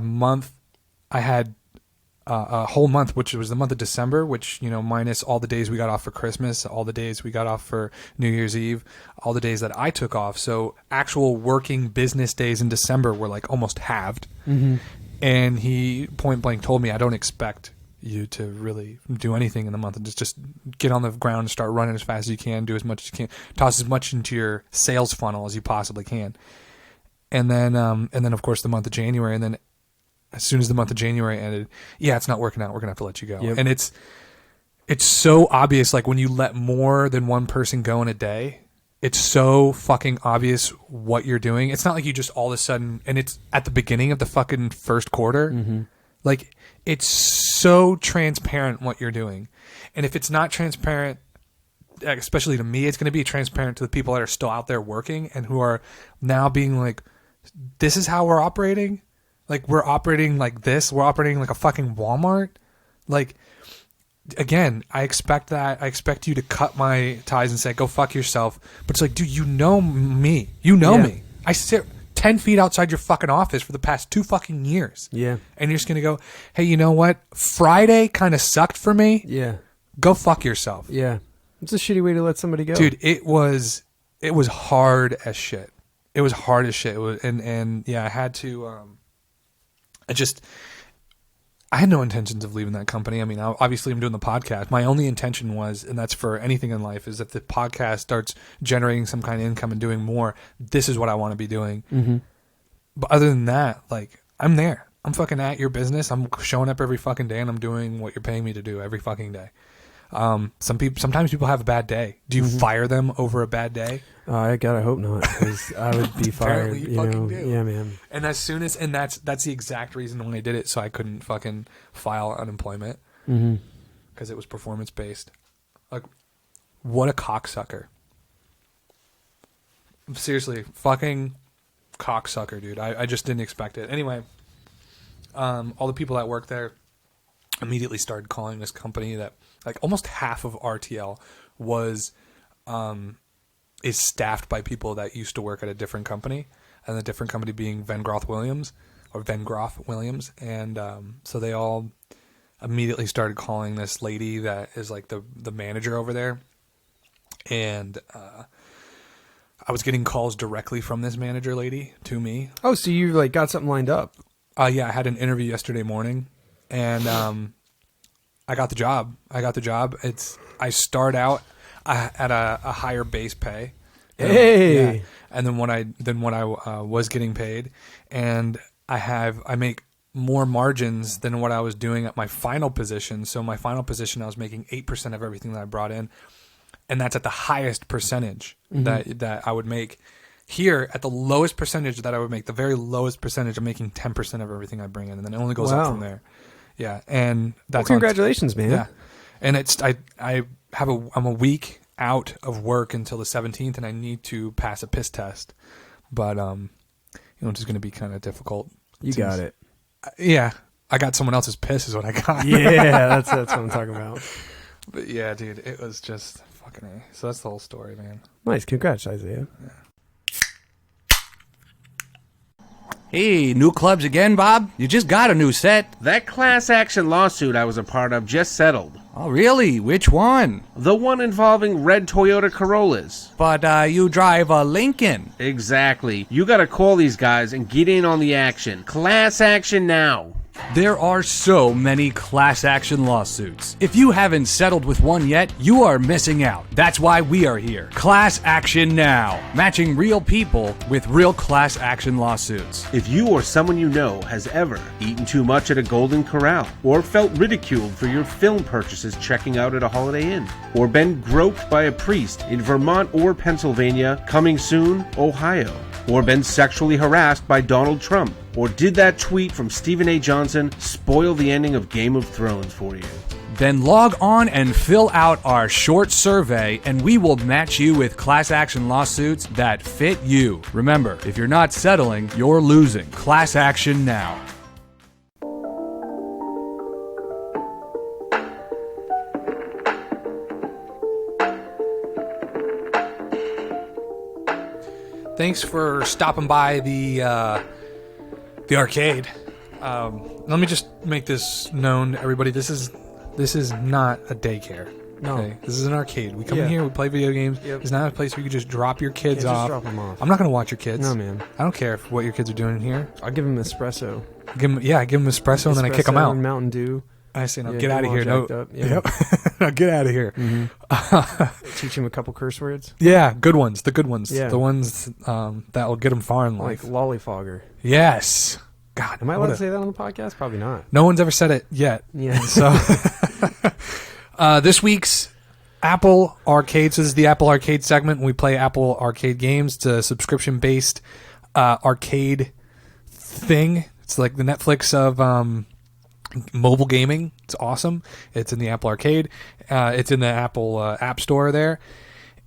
a whole month, which was the month of December, which, you know, minus all the days we got off for Christmas, all the days we got off for New Year's Eve, all the days that I took off. So actual working business days in December were like almost halved. Mm-hmm. And he point blank told me, I don't expect you to really do anything in the month, and just get on the ground and start running as fast as you can, do as much as you can, toss as much into your sales funnel as you possibly can. And then of course the month of January, and then as soon as the month of January ended, yeah, it's not working out, we're gonna have to let you go. Yep. And it's so obvious, like when you let more than one person go in a day, it's so fucking obvious what you're doing. It's not like you just all of a sudden, and it's at the beginning of the fucking first quarter. Mm-hmm. Like, it's so transparent what you're doing. And if it's not transparent, especially to me, it's going to be transparent to the people that are still out there working and who are now being like, this is how we're operating? Like, we're operating like this? We're operating like a fucking Walmart? Like, again, I expect that. I expect you to cut my ties and say, go fuck yourself. But it's like, dude, you know me. You know me. I sit 10 feet outside your fucking office for the past 2 fucking years. Yeah. And you're just going to go, hey, you know what? Friday kind of sucked for me. Yeah. Go fuck yourself. Yeah. It's a shitty way to let somebody go. Dude, it was hard as shit. It was hard as shit. It was, and yeah, I had to, I had no intentions of leaving that company. I mean, obviously I'm doing the podcast. My only intention was, and that's for anything in life, is if the podcast starts generating some kind of income and doing more, this is what I want to be doing. Mm-hmm. But other than that, like, I'm there. I'm fucking at your business. I'm showing up every fucking day and I'm doing what you're paying me to do every fucking day. Sometimes people have a bad day. Do you fire them over a bad day? I gotta hope not, because I would be fired. Apparently you fucking do. Yeah, man. And as soon as, and that's the exact reason when I did it, so I couldn't fucking file unemployment, because it was performance based. Like, what a cocksucker! Seriously, fucking cocksucker, dude. I just didn't expect it. Anyway, all the people that work there immediately started calling this company that, like, almost half of RTL is staffed by people that used to work at a different company, and the different company being Van Groff Williams, and so they all immediately started calling this lady that is like the manager over there, and I was getting calls directly from this manager lady to me. Oh, so you like got something lined up? Yeah, I had an interview yesterday morning, and I got the job. I start out at a higher base pay. Hey. Yeah. And then what I was getting paid, and I make more margins than what I was doing at my final position. So my final position, I was making 8% of everything that I brought in, and that's at the highest percentage that I would make. Here, at the lowest percentage that I would make, the very lowest percentage, I'm making 10% of everything I bring in, and then it only goes up from there. Yeah, and that's congratulations, man. Yeah, and I'm a week out of work until the 17th, and I need to pass a piss test, but it's going to be kind of difficult. You got it. Yeah, I got someone else's piss is what I got. Yeah, that's what I'm talking about. But yeah, dude, it was just fucking A. So that's the whole story, man. Nice, congrats, Isaiah. Yeah. Hey, new clubs again, Bob? You just got a new set. That class action lawsuit I was a part of just settled. Oh, really? Which one? The one involving red Toyota Corollas. But, you drive a Lincoln. Exactly. You gotta call these guys and get in on the action. Class action now. There are so many class action lawsuits. If you haven't settled with one yet, you are missing out. That's why we are here. Class Action Now. Matching real people with real class action lawsuits. If you or someone you know has ever eaten too much at a Golden Corral, or felt ridiculed for your film purchases checking out at a Holiday Inn, or been groped by a priest in Vermont or Pennsylvania, coming soon, Ohio, or been sexually harassed by Donald Trump, or did that tweet from Stephen A. Johnson spoil the ending of Game of Thrones for you? Then log on and fill out our short survey, and we will match you with class action lawsuits that fit you. Remember, if you're not settling, you're losing. Class action now. Thanks for stopping by the arcade. Let me just make this known to everybody. This is not a daycare. No. Okay? This is an arcade. We come in here, we play video games. Yep. It's not a place where you can just drop your kids Can't just off. drop 'em off. I'm not going to watch your kids. No, man. I don't care what your kids are doing in here. I'll give him espresso. Give them espresso and then I kick them Espresso out. and Mountain Dew. I say, no, Yeah, get out of here. them all No, jacked up. Yeah. Yep. No, get out of here. Teach him a couple curse words. Yeah, good ones. The good ones. Yeah. The ones that will get them far in Like life. lollifogger. Yes. God, Am I allowed what to a- say that on the podcast? Probably not. No one's ever said it yet. Yeah. So this week's Apple Arcade. So this is the Apple Arcade segment. We play Apple Arcade games. It's a subscription-based arcade thing. It's like the Netflix of mobile gaming. It's awesome. It's in the Apple Arcade. It's in the Apple App Store there.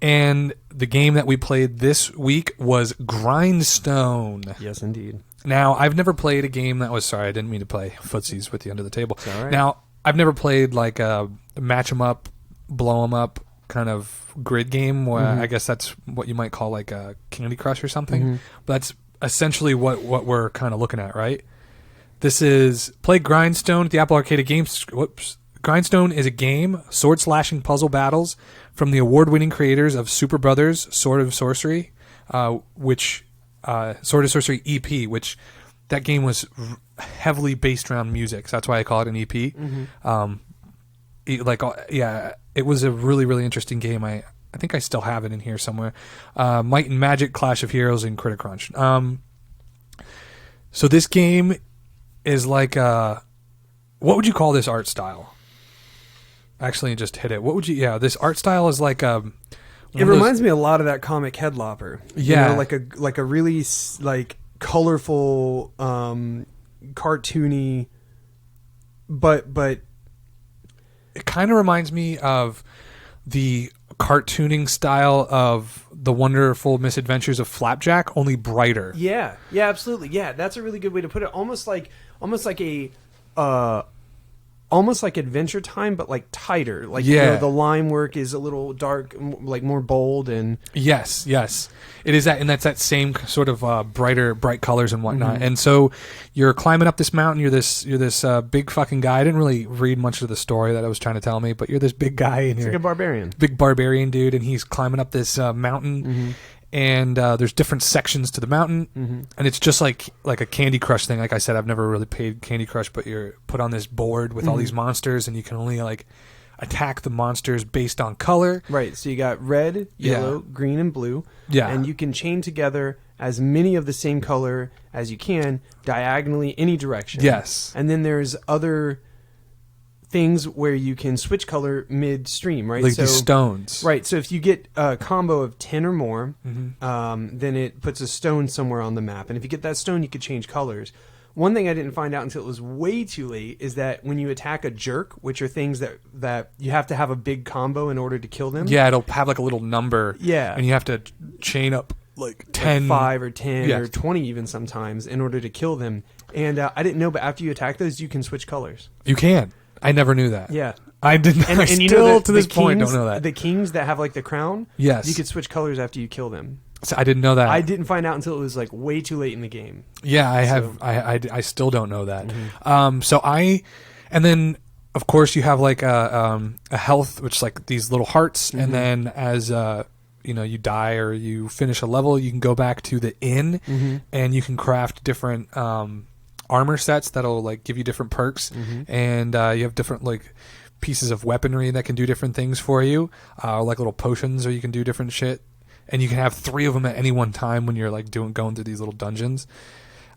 And the game that we played this week was Grindstone. Yes, indeed. Now, I've never played a game that was... Sorry, I didn't mean to play footsies with you under the table. It's all right. Now, I've never played like a match 'em up, blow 'em up kind of grid game. Where I guess that's what you might call like a Candy Crush or something. But that's essentially what we're kind of looking at, right? This is... Play Grindstone at the Apple Arcade Games... Whoops. Grindstone is a game, sword-slashing puzzle battles from the award-winning creators of Super Brothers Sword of Sorcery, which... Sword of Sorcery EP, which that game was heavily based around music, so that's why I call it an EP. It was a really, really interesting game. I think I still have it in here somewhere. Might and Magic, Clash of Heroes, and Critter Crunch. So this game is like what would you call this art style? Actually, just hit it. What would you? Yeah, this art style is like It reminds me a lot of that comic Headlopper. Yeah. You know, like a really like colorful, cartoony, but it kind of reminds me of the cartooning style of The Wonderful Misadventures of Flapjack, only brighter. yeah, absolutely, yeah. That's a really good way to put it. Almost like Adventure Time, but like tighter. Like you know, the line work is a little dark, like more bold, and Yes, it is that, and that's that same sort of bright colors and whatnot. And so you're climbing up this mountain. You're this big fucking guy. I didn't really read much of the story that I was trying to tell me, but you're this big guy and it's you're like a barbarian. big barbarian dude, and he's climbing up this mountain. And there's different sections to the mountain, and it's just like a Candy Crush thing. Like I said, I've never really played Candy Crush, but you're put on this board with all these monsters, and you can only like attack the monsters based on color. Right. So you got red, yellow, green, and blue. Yeah. And you can chain together as many of the same color as you can diagonally any direction. Yes. And then there's other things where you can switch color midstream, right? Like these stones. Right. So if you get a combo of 10 or more, then it puts a stone somewhere on the map. And if you get that stone, you could change colors. One thing I didn't find out until it was way too late is that when you attack a jerk, which are things that you have to have a big combo in order to kill them. Yeah, it'll have like a little number. Yeah. And you have to chain up like 10. Like 5 or 10 Yeah. or 20 even sometimes in order to kill them. And I didn't know, but after you attack those, you can switch colors. You can. I never knew that. Yeah. I didn't. I And you still know to this point don't know that. The kings that have like the crown, Yes. you could switch colors after you kill them. So I didn't know that. I didn't find out until it was like way too late in the game. Yeah, I have. I still don't know that. And then of course you have like a health, which is like these little hearts, and then as you die or you finish a level, you can go back to the inn, and you can craft different armor sets that'll like give you different perks, and you have different like pieces of weaponry that can do different things for you, like little potions, or you can do different shit. And you can have 3 of them at any one time when you're like going through these little dungeons.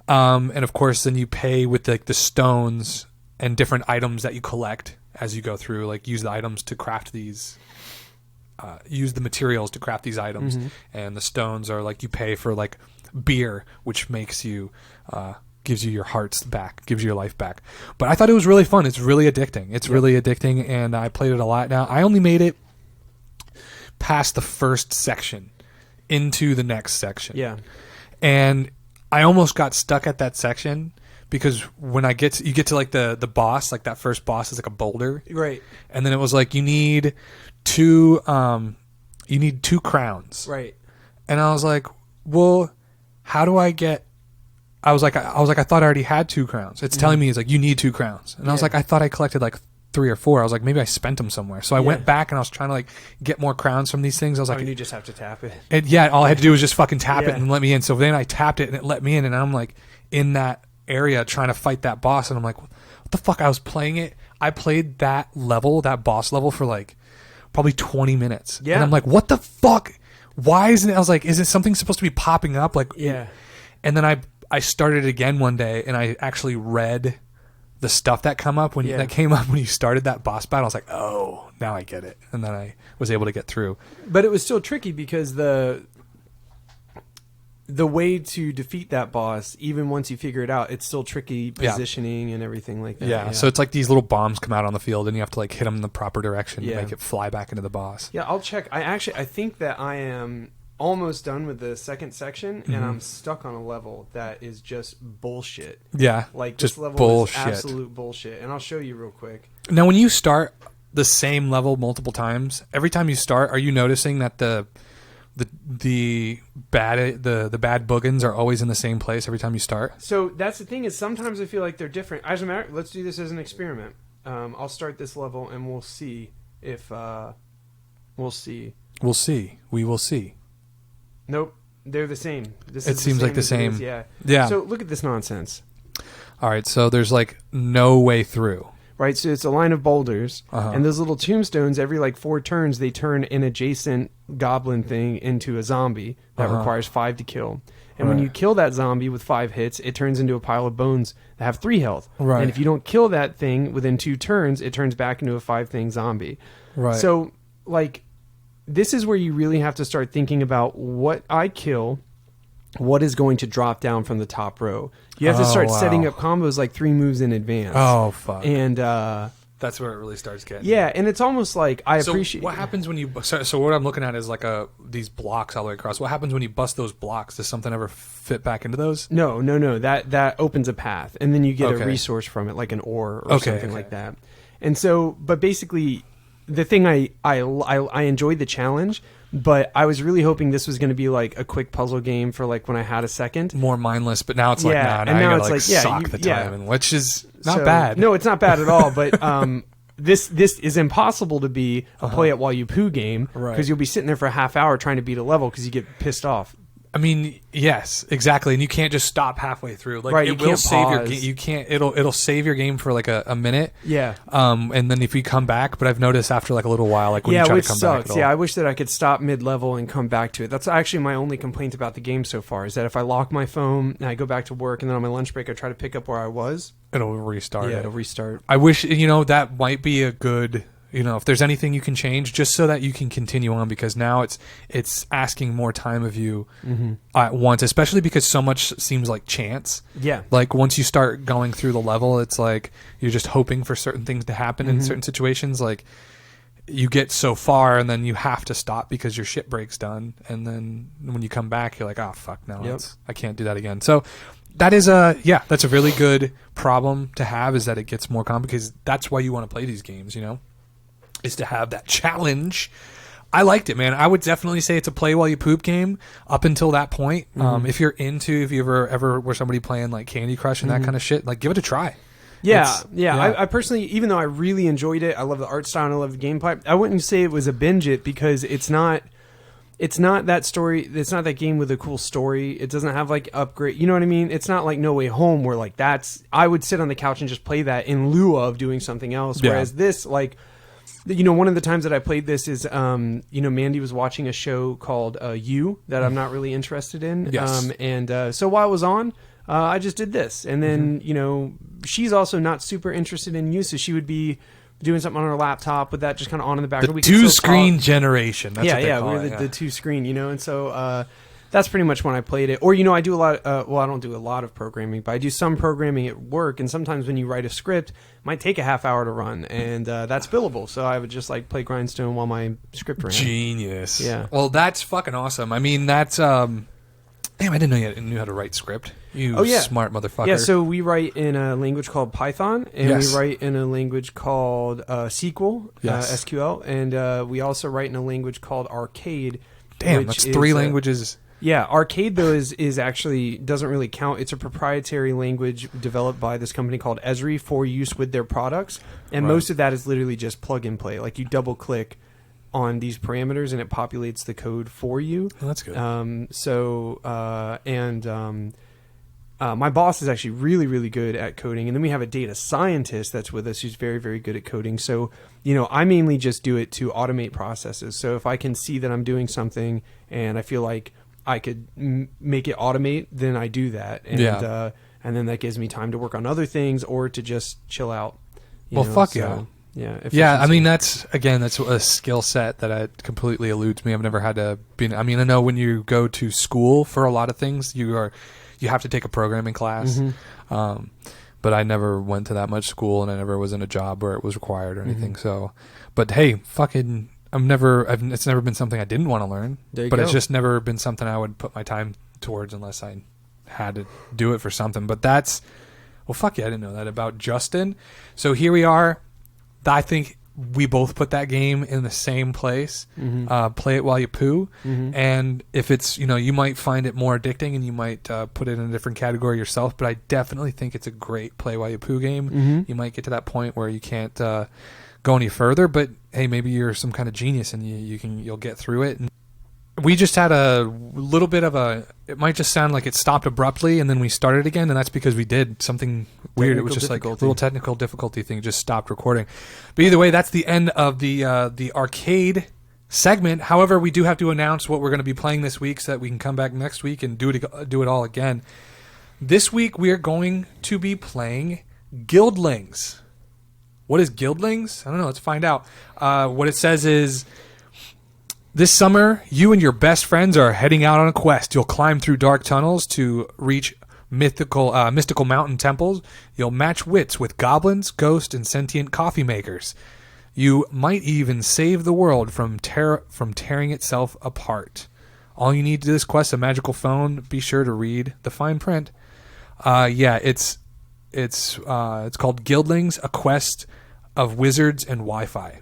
And of course, then you pay with like the stones and different items that you collect as you go through. Like use the items to craft these. Use the materials to craft these items, and the stones are like you pay for like beer, which makes you gives you your hearts back, gives you your life back. But I thought it was really fun. It's really addicting. It's really addicting, and I played it a lot. Now I only made it past the first section into the next section. Yeah. And I almost got stuck at that section because when you get to like the boss, like that first boss is like a boulder. Right. And then it was like you need 2 crowns. Right. And I was like, well, how do I get I was like, I thought I already had 2 crowns. It's telling me, it's like, you need 2 crowns. And I was Yeah. like, I thought I collected like 3 or 4. I was like, maybe I spent them somewhere. So I went back and I was trying to like get more crowns from these things. I was like, you just have to tap it. and yeah, all I had to do was just fucking tap it Yeah. and let me in. So then I tapped it and it let me in, and I'm like in that area trying to fight that boss, and I'm like, what the fuck? I was playing it. I played that level, that boss level, for like probably 20 minutes. Yeah. And I'm like, what the fuck? Why isn't it? I was like, is it something supposed to be popping up? Like, Yeah. And then I started it again one day, and I actually read the stuff that came up when you started that boss battle. I was like, oh, now I get it. And then I was able to get through. But it was still tricky because the way to defeat that boss, even once you figure it out, it's still tricky positioning and everything like that. Yeah. So it's like these little bombs come out on the field, and you have to like hit them in the proper direction to make it fly back into the boss. Yeah, I'll check. I think that I am almost done with the second section, and I'm stuck on a level that is just bullshit. Yeah. Like, just this level bullshit. is absolute bullshit. And I'll show you real quick. Now, when you start the same level multiple times, every time you start, are you noticing that the bad boogans are always in the same place every time you start? So that's the thing, is sometimes I feel like they're different. As a matter, let's do this as an experiment. I'll start this level, and we'll see if we'll see. We'll see. We will see. Nope, they're the same. It seems like the as it is, same. Yeah. Yeah. So look at this nonsense. All right. So there's like no way through. Right, so it's a line of boulders, Uh-huh. and those little tombstones, every like 4 turns, they turn an adjacent goblin thing into a zombie that requires 5 to kill. And when Right. you kill that zombie with 5 hits, it turns into a pile of bones that have 3 health. Right. And if you don't kill that thing within 2 turns, it turns back into a 5-thing zombie. Right. So, like, this is where you really have to start thinking about what I kill, what is going to drop down from the top row. You have to start setting up combos like 3 moves in advance. Oh, fuck. And that's where it really starts getting. yeah, and it's almost like I So appreciate. what happens when you? So what I'm looking at is like these blocks all the way across. What happens when you bust those blocks? Does something ever fit back into those? No. That opens a path, and then you get Okay. a resource from it, like an ore or Okay, something okay. like that. And so, but basically, the thing I enjoyed the challenge, but I was really hoping this was going to be like a quick puzzle game for like when I had a second. More mindless, but now it's like, Yeah, nah, and you now gotta it's like like, yeah, sock you- the yeah. time, which is not So- bad. No, it's not bad at all. But this is impossible to be a play it while you poo game, because Right. you'll be sitting there for a half hour trying to beat a level because you get pissed off. I mean, yes, exactly, and you can't just stop halfway through. Like, Right, it you will can't save your pause. game. You can't. It'll save your game for like a minute. Yeah. And then if you come back, but I've noticed after like a little while, like when you try which to come sucks. back, Yeah, I wish that I could stop mid-level and come back to it. That's actually my only complaint about the game so far, is that if I lock my phone and I go back to work and then on my lunch break I try to pick up where I was, it'll restart. yeah, it. it'll restart. I wish, that might be a good, if there's anything you can change, just so that you can continue on, because now it's asking more time of you at once, especially because so much seems like chance. Yeah. Like once you start going through the level, it's like you're just hoping for certain things to happen in certain situations. Like you get so far and then you have to stop because your shit breaks done. And then when you come back, you're like, oh, fuck, no, Yep. I can't do that again. So that is that's a really good problem to have, is that it gets more complicated, because that's why you want to play these games, is to have that challenge. I liked it, man. I would definitely say it's a play while you poop game up until that point. If you ever were somebody playing like Candy Crush and that kind of shit, like give it a try. Yeah. Yeah. I personally, even though I really enjoyed it, I love the art style and I love the gameplay, I wouldn't say it was a binge it, because it's not that story. It's not that game with a cool story. It doesn't have like upgrade. You know what I mean? It's not like No Way Home, where like I would sit on the couch and just play that in lieu of doing something else. Yeah. Whereas this, like, one of the times that I played this is, Mandy was watching a show called You that I'm not really interested in. Yes. So while it was on, I just did this. And then, she's also not super interested in You, so she would be doing something on her laptop with that just kind of on in the background. The two-screen generation. That's what they call we're it, the two screen, and so that's pretty much when I played it. Or, I do a lot, I don't do a lot of programming, but I do some programming at work, and sometimes when you write a script, it might take a half hour to run, and that's billable, so I would just like play Grindstone while my script ran. Genius. Yeah. Well, that's fucking awesome. I mean, that's damn, I didn't know you knew how to write script. You smart motherfucker. Yeah, so we write in a language called Python, and Yes. we write in a language called SQL, Yes. SQL, and we also write in a language called Arcade. Damn, which that's is, 3 languages. Yeah, arcade though is actually doesn't really count. It's a proprietary language developed by this company called Esri for use with their products, and most of that is literally just plug and play. Like you double click on these parameters and it populates the code for you. Oh, that's good. My boss is actually really, really good at coding, and then we have a data scientist that's with us who's very, very good at coding. So, I mainly just do it to automate processes. So if I can see that I'm doing something and I feel like I could make it automate, then I do that. And, and then that gives me time to work on other things or to just chill out. Fuck yeah. Yeah, efficiency. I mean, that's a skill set that completely eludes me. I've never had to be. I mean, I know when you go to school for a lot of things, you have to take a programming class. Mm-hmm. But I never went to that much school, and I never was in a job where it was required or anything. So, but hey, fucking, it's never been something I didn't want to learn. But it's just never been something I would put my time towards unless I had to do it for something. But fuck yeah, I didn't know that about Justin. So here we are. I think we both put that game in the same place. Play it while you poo. And if it's, you might find it more addicting and you might put it in a different category yourself, but I definitely think it's a great play while you poo game. You might get to that point where you can't go any further, but hey, maybe you're some kind of genius and you'll get through it. And we just had a little bit of it might just sound like it stopped abruptly and then we started again, and that's because we did something weird. It was just like a little technical difficulty thing, just stopped recording. But either way, that's the end of the arcade segment. However, we do have to announce what we're going to be playing this week so that we can come back next week and do it all again. This week we are going to be playing Guildlings. What is Guildlings? I don't know. Let's find out. What it says is, this summer, you and your best friends are heading out on a quest. You'll climb through dark tunnels to reach mystical mountain temples. You'll match wits with goblins, ghosts, and sentient coffee makers. You might even save the world from tearing itself apart. All you need to do this quest, a magical phone. Be sure to read the fine print. It's called Guildlings, a quest of wizards and Wi-Fi.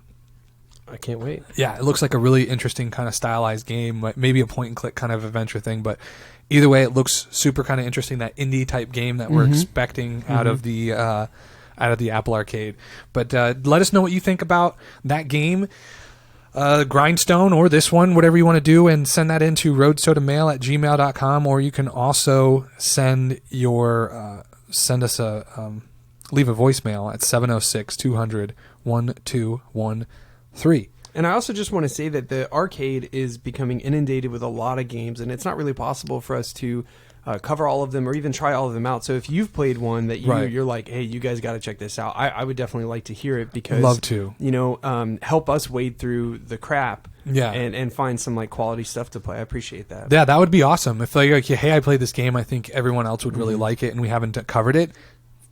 I can't wait. Yeah, it looks like a really interesting kind of stylized game, maybe a point-and-click kind of adventure thing, but either way, it looks super kind of interesting, that indie-type game that we're expecting out of the Apple Arcade. But let us know what you think about that game, Grindstone, or this one, whatever you want to do, and send that into roadsodamail@gmail.com, or you can also leave a voicemail at 706-200-1213. And I also just want to say that the arcade is becoming inundated with a lot of games, and it's not really possible for us to cover all of them or even try all of them out. So if you've played one that you're like, hey, you guys got to check this out, I would definitely like to hear it, because love to help us wade through the crap Yeah. And find some like quality stuff to play. I appreciate that. Yeah, that would be awesome. If like hey, I played this game, I think everyone else would really like it and we haven't covered it.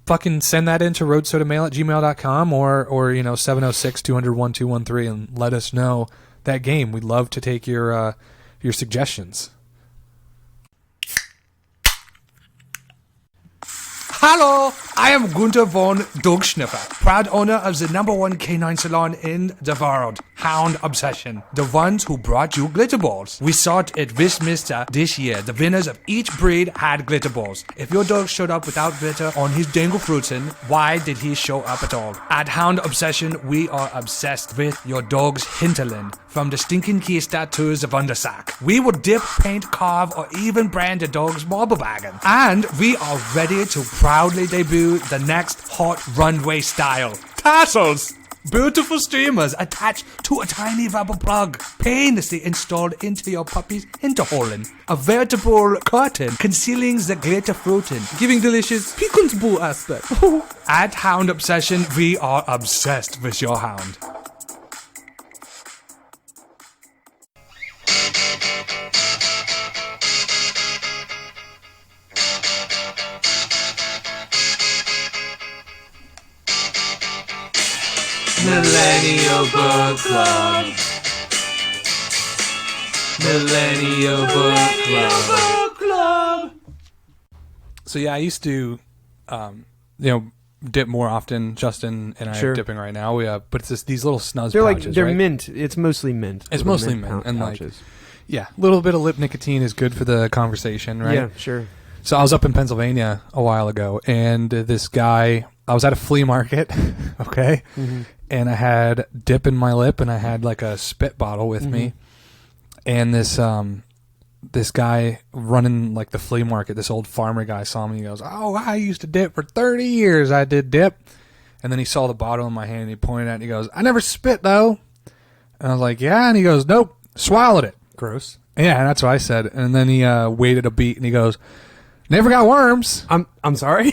Fucking send that into roadsodamail@gmail.com or 706-200-1213 and let us know that game. We'd love to take your suggestions. Hello, I am Gunther von Dogschniffer, proud owner of the #1 canine salon in the world, Hound Obsession, the ones who brought you glitter balls. We thought at Westminster this year, the winners of each breed had glitter balls. If your dog showed up without glitter on his dangle fruitin, why did he show up at all? At Hound Obsession, we are obsessed with your dog's hinterland, from the stinking keister to the Wundersack. We will dip, paint, carve, or even brand a dog's marble wagon. And we are ready to proudly debut the next hot runway style. Tassels! Beautiful streamers attached to a tiny rubber plug, painlessly installed into your puppy's hinterholen. A veritable curtain concealing the glitter fruitin, giving delicious peekaboo aspect. At Hound Obsession, we are obsessed with your hound. Millennial Book Club. Millennial Book Club. So yeah, I used to, dip more often. Justin and I are dipping right now. But it's just these little snuzz pouches. They're right? mint. It's mostly mint. It's mostly mint, and pouches. Yeah, a little bit of lip nicotine is good for the conversation, right? Yeah, sure. So I was up in Pennsylvania a while ago, and this guy, I was at a flea market, okay, and I had dip in my lip, and I had like a spit bottle with me, and this guy running like the flea market, this old farmer guy saw me. He goes, "Oh, I used to dip for 30 years. I did dip," and then he saw the bottle in my hand, and he pointed at it, and he goes, "I never spit though," and I was like, "Yeah," and he goes, "Nope, swallowed it." Gross. Yeah, that's what I said, and then he waited a beat, and he goes, "Never got worms." I'm sorry.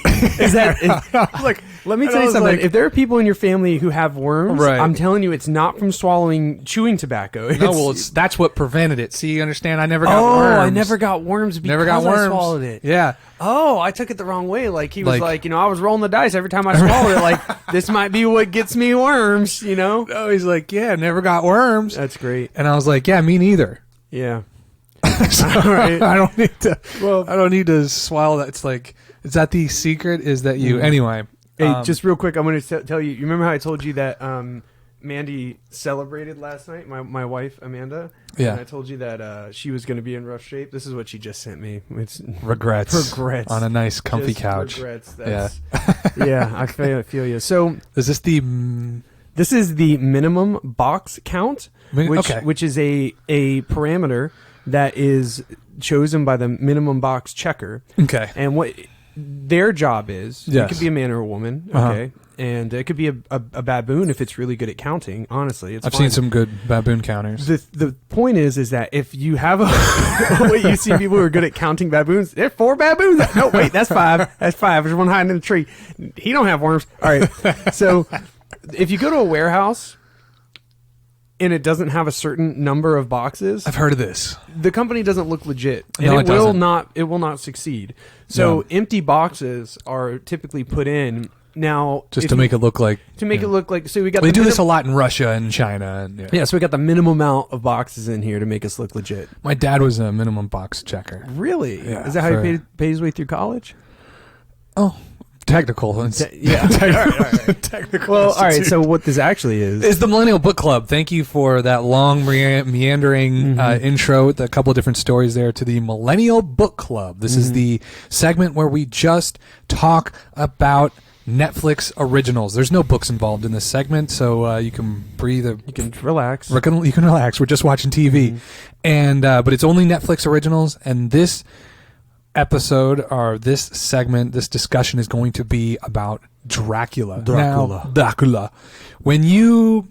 Look, let me tell you something. like- If there are people in your family who have worms, Right. I'm telling you, it's not from chewing tobacco. No, well, that's what prevented it. See, you understand? I never got worms. I never got worms because Never got worms. I swallowed it. Yeah. Oh, I took it the wrong way. Like he was Like- like, I was rolling the dice every time I swallowed it. Like this might be what gets me worms. No, he's like, "Yeah, never got worms." That's great. And I was like, "Yeah, me neither." Yeah. So, right. I don't need to. Well- I don't need to swallow that. It's like, is that the secret? Is that you? Anyway. Hey, just real quick, I'm going to tell you. You remember how I told you that Mandy celebrated last night? My wife Amanda. Yeah. And I told you that she was going to be in rough shape. This is what she just sent me. It's regrets. Regrets. On a nice, comfy just couch. Regrets. Yeah. That's, yeah, I feel you. So Is this the? this is the minimum box count, which is a parameter that is chosen by the minimum box checker. Okay. And what their job is, Yes. it could be a man or a woman, Uh-huh. okay? And it could be a baboon if it's really good at counting, honestly. It's I've fine. seen some good baboon counters. The point is that if you have what you see people who are good at counting baboons, there are 4 baboons. No, wait, that's 5. That's 5. There's one hiding in the tree. He don't have worms. All right. So if you go to a warehouse and it doesn't have a certain number of boxes, I've heard of this. the company doesn't look legit, and No, it it doesn't. will not succeed. So No. empty boxes are typically put in now Just if to you- make it look like. it look like. So we got They the do this a minim- lot in Russia and China. And, Yeah, so we got the minimum amount of boxes in here to make us look legit. My dad was a minimum box checker. Really? Yeah, Is that how for- he paid his way through college? Oh, technical. Yeah. Technical. Well, all right. institute. So what this actually is? It's the Millennial Book Club. Thank you for that long meandering intro with a couple of different stories there to the Millennial Book Club. This is the segment where we just talk about Netflix originals. There's no books involved in this segment, so you can breathe. You can relax. You can relax. We're just watching TV, and but it's only Netflix originals. And this episode or this segment, this discussion is going to be about Dracula. Now, Dracula. When you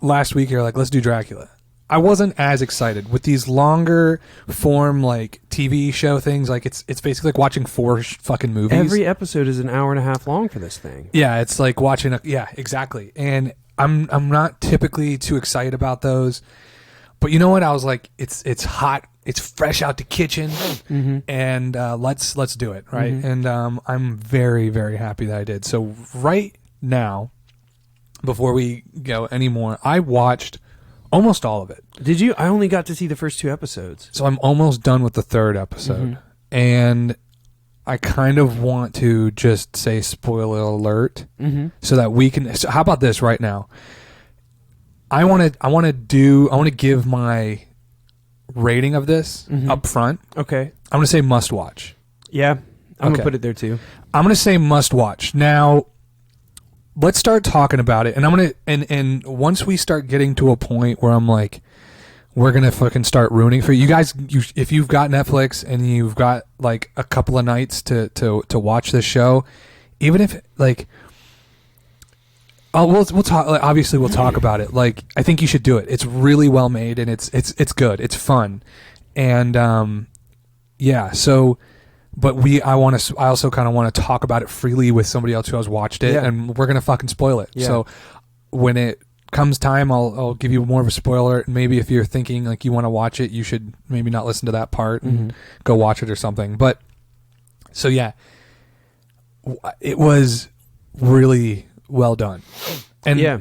last week you're like, let's do Dracula, I wasn't as excited with these longer form like TV show things. Like it's basically like watching 4 fucking movies. Every episode is an hour and a half long for this thing. Yeah, it's like watching exactly. And I'm not typically too excited about those. But you know what? I was like, it's hot, it's fresh out the kitchen, and let's do it, right? And I'm very, very happy that I did. So right now, before we go anymore, I watched almost all of it. Did you? I only got to see the first 2 episodes. So I'm almost done with the 3rd episode, and I kind of want to just say spoiler alert, so that we can. So how about this right now? I want to give my rating of this up front. Okay. I'm going to say must watch. Yeah. I'm Okay. gonna put it there too. I'm going to say must watch. Now, let's start talking about it. And I'm going to and once we start getting to a point where I'm like, we're going to fucking start ruining for you guys. If you've got Netflix and you've got like a couple of nights to watch this show, even if like. Oh, we'll talk. Like, obviously, we'll talk about it. Like, I think you should do it. It's really well made, and it's good. It's fun, and yeah. So, but I also kind of want to talk about it freely with somebody else who has watched it, Yeah. and we're gonna fucking spoil it. Yeah. So, when it comes time, I'll give you more of a spoiler. And maybe if you're thinking like you want to watch it, you should maybe not listen to that part and go watch it or something. But so yeah, it was really well done. And Yeah.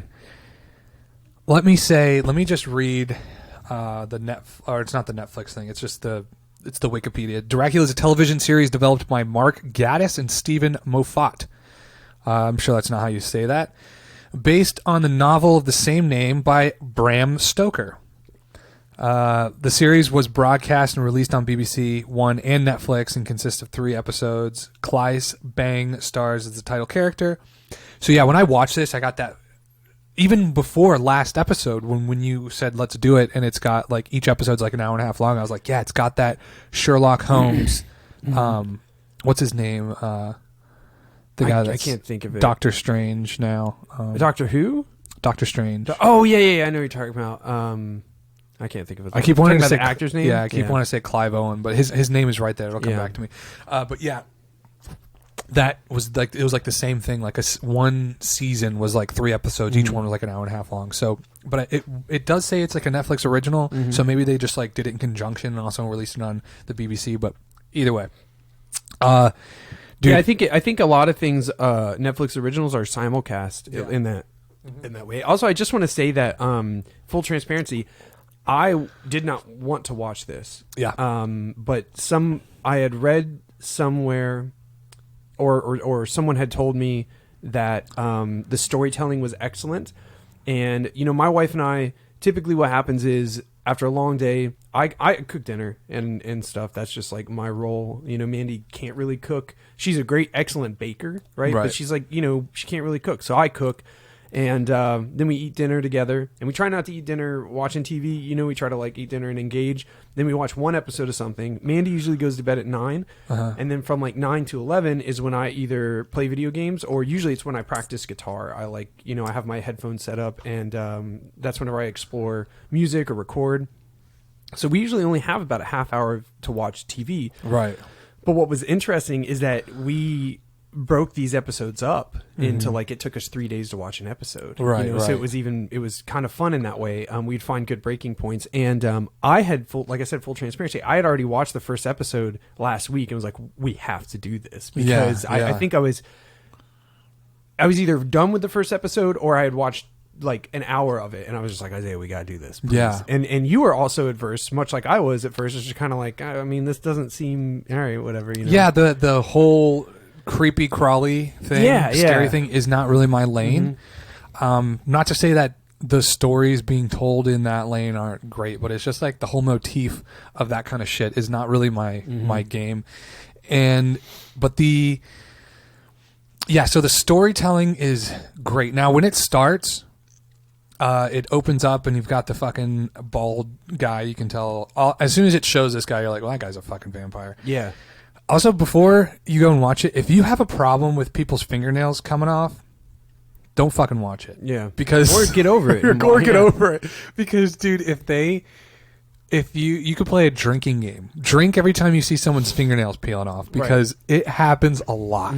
let me just read it's not the Netflix thing. It's just the Wikipedia. Dracula is a television series developed by Mark Gatiss and Stephen Moffat. I'm sure that's not how you say that. Based on the novel of the same name by Bram Stoker. The series was broadcast and released on BBC One and Netflix and consists of 3 episodes. Claes Bang stars as the title character. So yeah, when I watched this, I got that even before last episode when you said let's do it, and it's got like each episode's like an hour and a half long. I was like, yeah, it's got that Sherlock Holmes. What's his name? The guy that's I can't think of it. Doctor Strange now. Doctor Who? Doctor Strange. Oh yeah. I know what you're talking about. I can't think of it. I keep wanting to say the actor's name. Yeah, I keep wanting to say Clive Owen, but his name is right there. It'll come back to me. But yeah, that was like it was like the same thing. Like one season was like 3 episodes. Each one was like an hour and a half long. So, but it does say it's like a Netflix original. So maybe they just like did it in conjunction and also released it on the BBC. But either way, dude, yeah, I think a lot of things Netflix originals are simulcast in that way. Also, I just want to say that full transparency, I did not want to watch this. Yeah. But I had read somewhere, or someone had told me that the storytelling was excellent, and my wife and I, typically what happens is after a long day, I cook dinner and stuff. That's just like my role. Mandy can't really cook. She's a excellent baker, right? But she's like, she can't really cook, so I cook. And then we eat dinner together, and we try not to eat dinner watching TV. We try to like eat dinner and engage. Then we watch one episode of something. Mandy usually goes to bed at 9, and then from like 9 to 11 is when I either play video games, or usually it's when I practice guitar. I I have my headphones set up, and that's whenever I explore music or record. So we usually only have about a half hour to watch TV. Right. But what was interesting is that we broke these episodes up into like it took us 3 days to watch an episode, right? So it was kind of fun in that way. We'd find good breaking points, and I had full transparency, I had already watched the first episode last week and was like, we have to do this, because I think I was either done with the first episode or I had watched like an hour of it, and I was just like, Isaiah, we gotta do this, please. Yeah. And you were also adverse, much like I was at first. It's just kind of like, I mean, this doesn't seem all right, whatever. Yeah, the whole creepy crawly thing, scary thing is not really my lane. Not to say that the stories being told in that lane aren't great, but it's just like the whole motif of that kind of shit is not really my game. So the storytelling is great. Now when it starts, it opens up and you've got the fucking bald guy. You can tell as soon as it shows this guy, you're like, well, that guy's a fucking vampire. Yeah. Also, before you go and watch it, if you have a problem with people's fingernails coming off, don't fucking watch it. Yeah. Because or get over it. Or get over it. Because, dude, if you could play a drinking game. Drink every time you see someone's fingernails peeling off, because it happens a lot.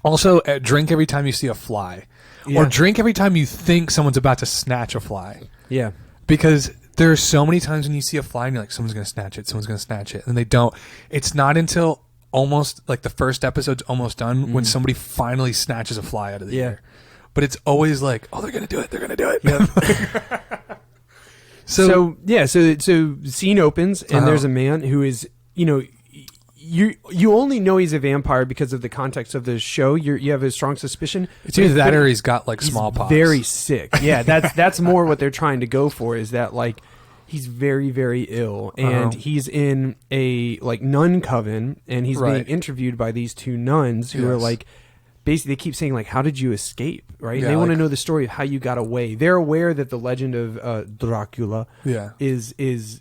Also, drink every time you see a fly. Yeah. Or drink every time you think someone's about to snatch a fly. Yeah. Because there are so many times when you see a fly and you're like, someone's going to snatch it, and they don't. It's not until almost like the first episode's almost done when somebody finally snatches a fly out of the air. But it's always like, oh, they're going to do it. Yep. So the scene opens, and there's a man who is, you only know he's a vampire because of the context of the show. You have a strong suspicion. It's either that or he's got like smallpox. Very sick. Yeah, that's more what they're trying to go for, is that like he's very, very ill, and he's in a like nun coven, and he's being interviewed by these 2 nuns who are like, basically they keep saying like, how did you escape? Right? Yeah, they want to know the story of how you got away. They're aware that the legend of Dracula is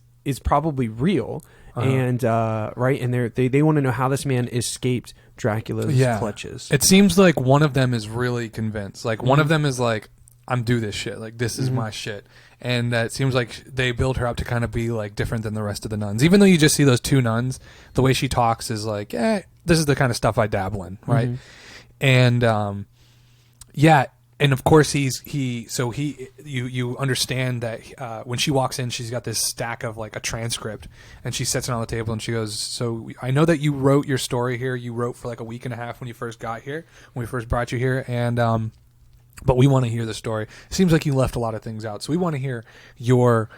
probably real. And and they want to know how this man escaped Dracula's clutches. It seems like one of them is really convinced. Like one of them is like, I'm do this shit. Like this is my shit. And it seems like they build her up to kind of be like different than the rest of the nuns. Even though you just see those 2 nuns, the way she talks is like, this is the kind of stuff I dabble in, right? And and of course you understand that when she walks in, she's got this stack of like a transcript, and she sets it on the table and she goes, so I know that you wrote your story here. You wrote for like a week and a half when you first got here, when we first brought you here, and but we want to hear the story. It seems like you left a lot of things out, so we want to hear your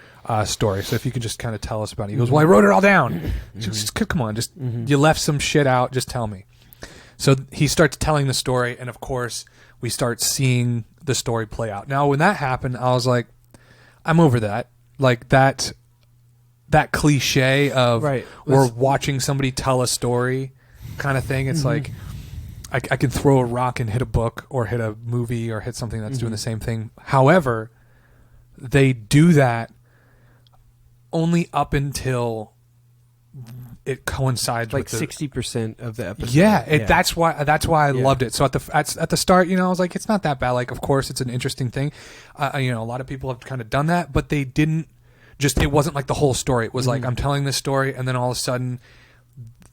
story. So if you could just kind of tell us about it. He goes, well, I wrote it all down. Just, come on, just you left some shit out. Just tell me. So he starts telling the story, and of course we start seeing the story play out. Now, when that happened, I was like, I'm over that. Like that cliche of Right. we're watching somebody tell a story kind of thing. It's like I can throw a rock and hit a book or hit a movie or hit something that's doing the same thing. However, they do that only up until it coincides like with 60% of the episode. Yeah, that's why I Yeah. loved it. So at the start, I was like, it's not that bad. Like, of course, it's an interesting thing. A lot of people have kind of done that, but they didn't. It wasn't like the whole story. It was like I'm telling this story, and then all of a sudden,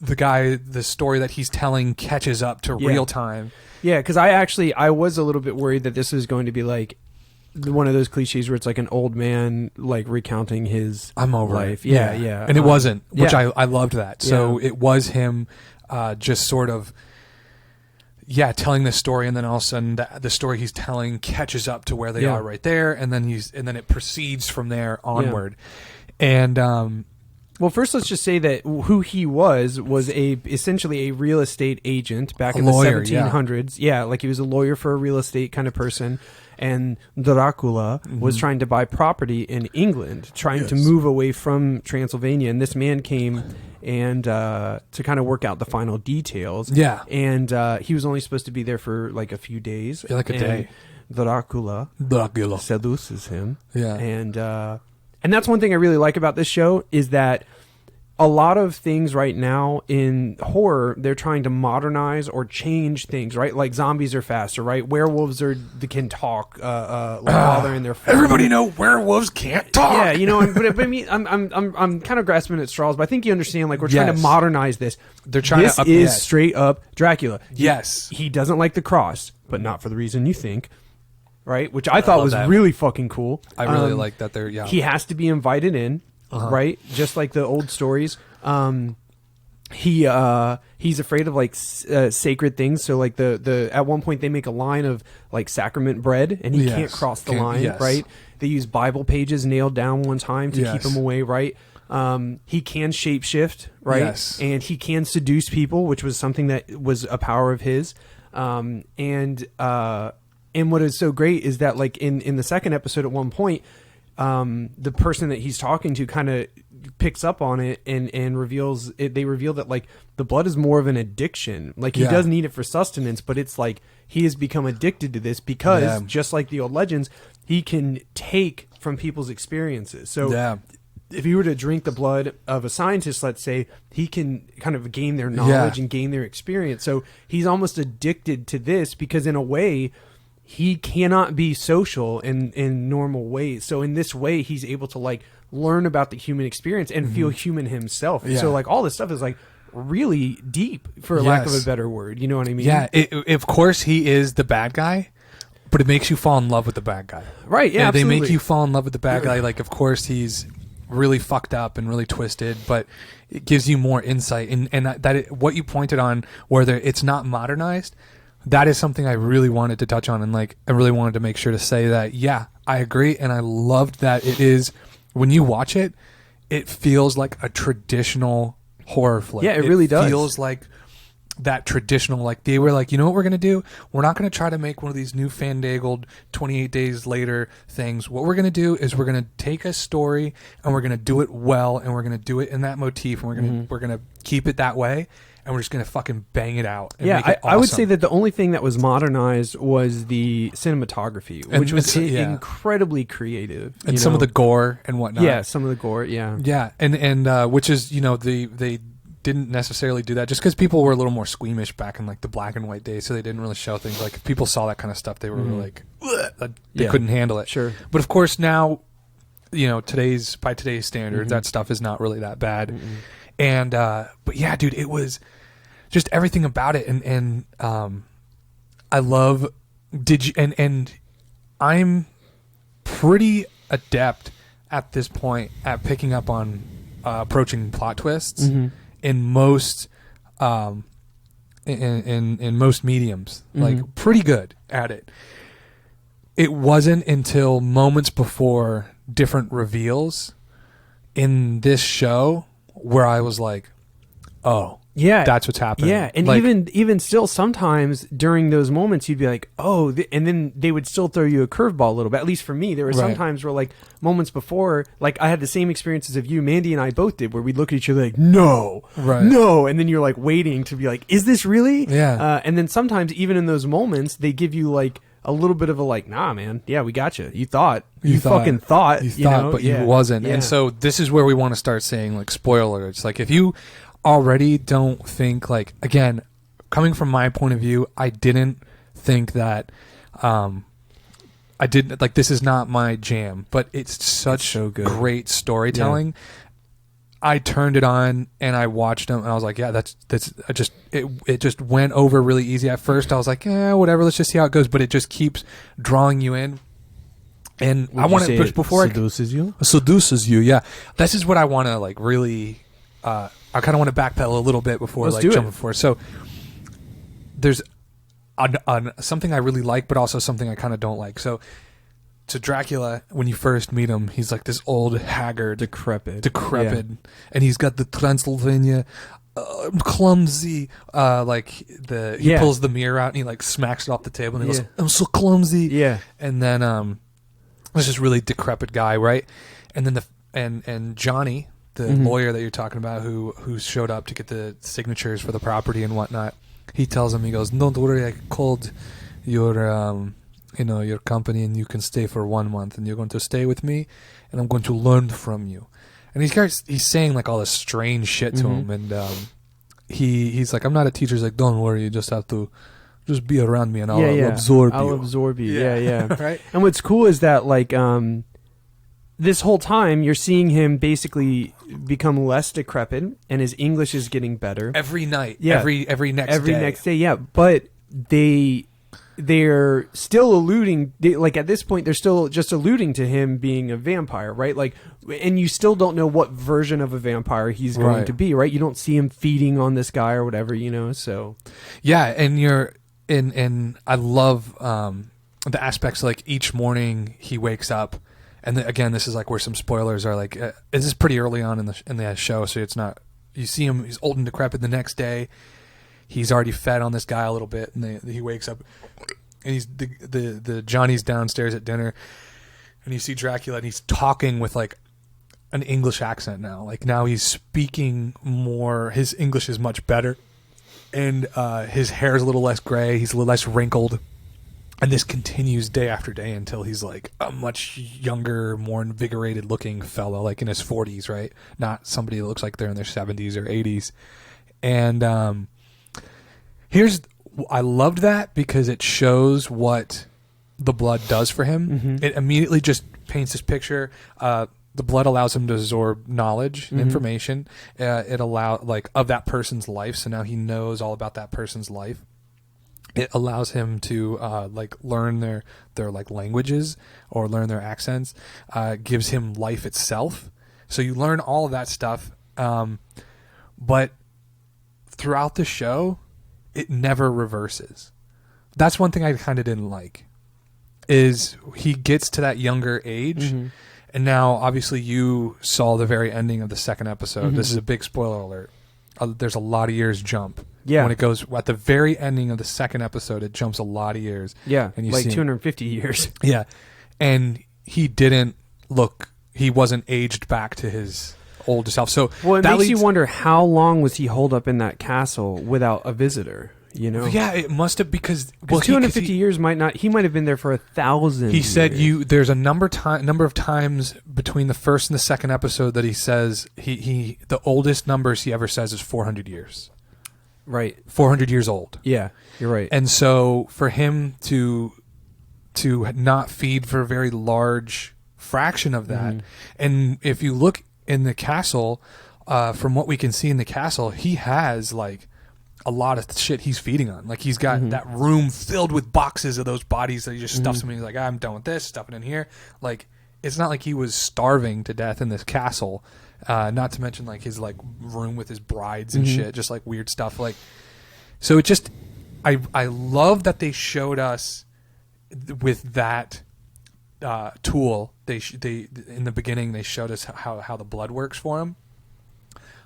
the story that he's telling catches up to real time. Yeah, because I was a little bit worried that this was going to be like one of those cliches where it's like an old man like recounting his I'm over life. it. Yeah. And it wasn't, which yeah. I loved that. So it was him just sort of telling this story, and then all of a sudden the story he's telling catches up to where they are right there, and then it proceeds from there onward. And well, first let's just say that who he was essentially a real estate agent back in lawyer, the 1700s. Yeah, like he was a lawyer for a real estate kind of person. And Dracula was trying to buy property in England, trying to move away from Transylvania. And this man came and to kind of work out the final details. Yeah. And he was only supposed to be there for like a few days. Yeah, like a day. Dracula seduces him. Yeah. And that's one thing I really like about this show is that a lot of things right now in horror, they're trying to modernize or change things, right? Like zombies are faster, right? Werewolves can talk while they're in their form. Everybody know werewolves can't talk. Yeah, but I mean, I'm kind of grasping at straws, but I think you understand. Like we're trying to modernize this. They're trying this to. This is straight up Dracula. Yes, he doesn't like the cross, but not for the reason you think. Right, which I thought was really fucking cool. I really like that. He has to be invited in, right? Just like the old stories. He's afraid of like sacred things. So like the at one point they make a line of like sacrament bread, and he can't cross the line. Right? They use Bible pages nailed down one time to keep him away. Right? He can shapeshift. Right? Yes. And he can seduce people, which was something that was a power of his. And what is so great is that like in the second episode at one point, the person that he's talking to kind of picks up on it and reveals it. They reveal that like the blood is more of an addiction. Like he does need it for sustenance, but it's like he has become addicted to this because just like the old legends, he can take from people's experiences. So if he were to drink the blood of a scientist, let's say, he can kind of gain their knowledge and gain their experience. So he's almost addicted to this because in a way, he cannot be social in normal ways. So in this way, he's able to like learn about the human experience and feel human himself. Yeah. So like all this stuff is like really deep, for lack of a better word. You know what I mean? Yeah. Of course, he is the bad guy, but it makes you fall in love with the bad guy. Right. Yeah. They absolutely. make you fall in love with the bad guy. Like, of course, he's really fucked up and really twisted, but it gives you more insight. And what you pointed on, where it's not modernized. That is something I really wanted to touch on, and like I really wanted to make sure to say that I agree, and I loved that it is when you watch it, it feels like a traditional horror flick. Yeah, it really does. It feels like that traditional, like they were like, you know what we're gonna do? We're not gonna try to make one of these new fandangled 28 days later things. What we're gonna do is we're gonna take a story and we're gonna do it well, and we're gonna do it in that motif, and we're gonna keep it that way. And we're just going to fucking bang it out. And make it awesome. I would say that the only thing that was modernized was the cinematography, which was incredibly creative. And some of the gore and whatnot. Yeah, some of the gore, yeah. Yeah, and which is, they didn't necessarily do that just because people were a little more squeamish back in like the black and white days, so they didn't really show things. Like if people saw that kind of stuff, they were like, they couldn't handle it. Sure. But of course now, by today's standards, that stuff is not really that bad. And but yeah, dude, it was just everything about it, and I love. And I'm pretty adept at this point at picking up on approaching plot twists in most in most mediums, like pretty good at it. It wasn't until moments before different reveals in this show where I was like, oh, Yeah, that's what's happening. Yeah, and Like, even still, sometimes during those moments, you'd be like, "Oh," and then they would still throw you a curveball a little bit. At least for me, there were some Right. times where, like, moments before, like I had the same experiences of you, Mandy, and I both did, where we'd look at each other like, "No, Right. no," and then you're like waiting to be like, "Is this really?" Yeah. And then sometimes, even in those moments, they give you like a little bit of a like, "Nah, man, yeah, we got you. You thought, you fucking thought, you thought, know? but Yeah. you wasn't." Yeah. And so this is where we want to start saying like spoilers. Like if you already don't think, like, again, coming from my point of view, I didn't think that I didn't like, this is not my jam, but it's such so good. great storytelling. I turned it on and I watched them and I was like, yeah, that's it just went over really easy. At first I was like, yeah, whatever, let's just see how it goes, but it just keeps drawing you in. And I want to push before seduces you. Seduces you, yeah. This is what I want to like really. I kind of want to backpedal a little bit before Let's like do it. jumping forward. So there's something I really like, but also something I kind of don't like. So Dracula, when you first meet him, he's like this old, haggard, Decrepit, and he's got the Transylvania. Clumsy, like he pulls the mirror out and he like smacks it off the table and he goes, "I'm so clumsy." Yeah. And then this is really decrepit guy, right? And then and Johnny, the lawyer that you're talking about, who showed up to get the signatures for the property and whatnot, he tells him, he goes, "Don't worry, I called your your company and you can stay for 1 month and you're going to stay with me and I'm going to learn from you." And he's saying like all this strange shit to him, and he's like, "I'm not a teacher." He's like, "Don't worry, you just have to just be around me and I'll absorb you." I'll absorb you. Yeah. Right. And what's cool is that like this whole time you're seeing him basically become less decrepit and his English is getting better Every night. Yeah. Every next day. Yeah, but they're still alluding, like at this point they're still just alluding to him being a vampire, right? Like, and you still don't know what version of a vampire he's going Right. to be, right? You don't see him feeding on this guy or whatever, so Yeah, and and I love the aspects like each morning he wakes up, and again, this is like where some spoilers are. Like this is pretty early on in the show, so it's not. You see him; he's old and decrepit. The next day, he's already fed on this guy a little bit, and he wakes up, and he's the Johnny's downstairs at dinner, and you see Dracula, and he's talking with like an English accent now. Like now he's speaking more. His English is much better. And his hair is a little less gray. He's a little less wrinkled. And this continues day after day until he's like a much younger, more invigorated looking fellow, like in his 40s, right? Not somebody that looks like they're in their 70s or 80s. And I loved that because it shows what the blood does for him. It immediately just paints this picture. The blood allows him to absorb knowledge and information. It allows of that person's life. So now he knows all about that person's life. It allows him to learn their like languages or learn their accents. Gives him life itself. So you learn all of that stuff. But throughout the show, it never reverses. That's one thing I kind of didn't like. Is he gets to that younger age. And now, obviously, you saw the very ending of the second episode. This is a big spoiler alert. There's a lot of years jump. Yeah. When it goes at the very ending of the second episode, it jumps a lot of years. yeah, And you like see 250 years. Yeah. And he didn't he wasn't aged back to his older self. So Well, it that makes you leads- wonder how long was he holed up in that castle without a visitor? Yeah, it must have because 250 years might not. He might have been there for 1,000. He said years. there's a number of times between the first and the second episode that he says he the oldest numbers he ever says is 400 years. Right. 400 years old. Yeah, you're right. And so for him to not feed for a very large fraction of that, and if you look in the castle, from what we can see in the castle, he has like a lot of shit he's feeding on. Like he's got that room filled with boxes of those bodies that he just stuffs them in. He's like, I'm done with this, stuff it in here. Like it's not like he was starving to death in this castle. Not to mention like his like room with his brides and shit, just like weird stuff. Like, so it just, I love that they showed us with that tool. They in the beginning they showed us how the blood works for him.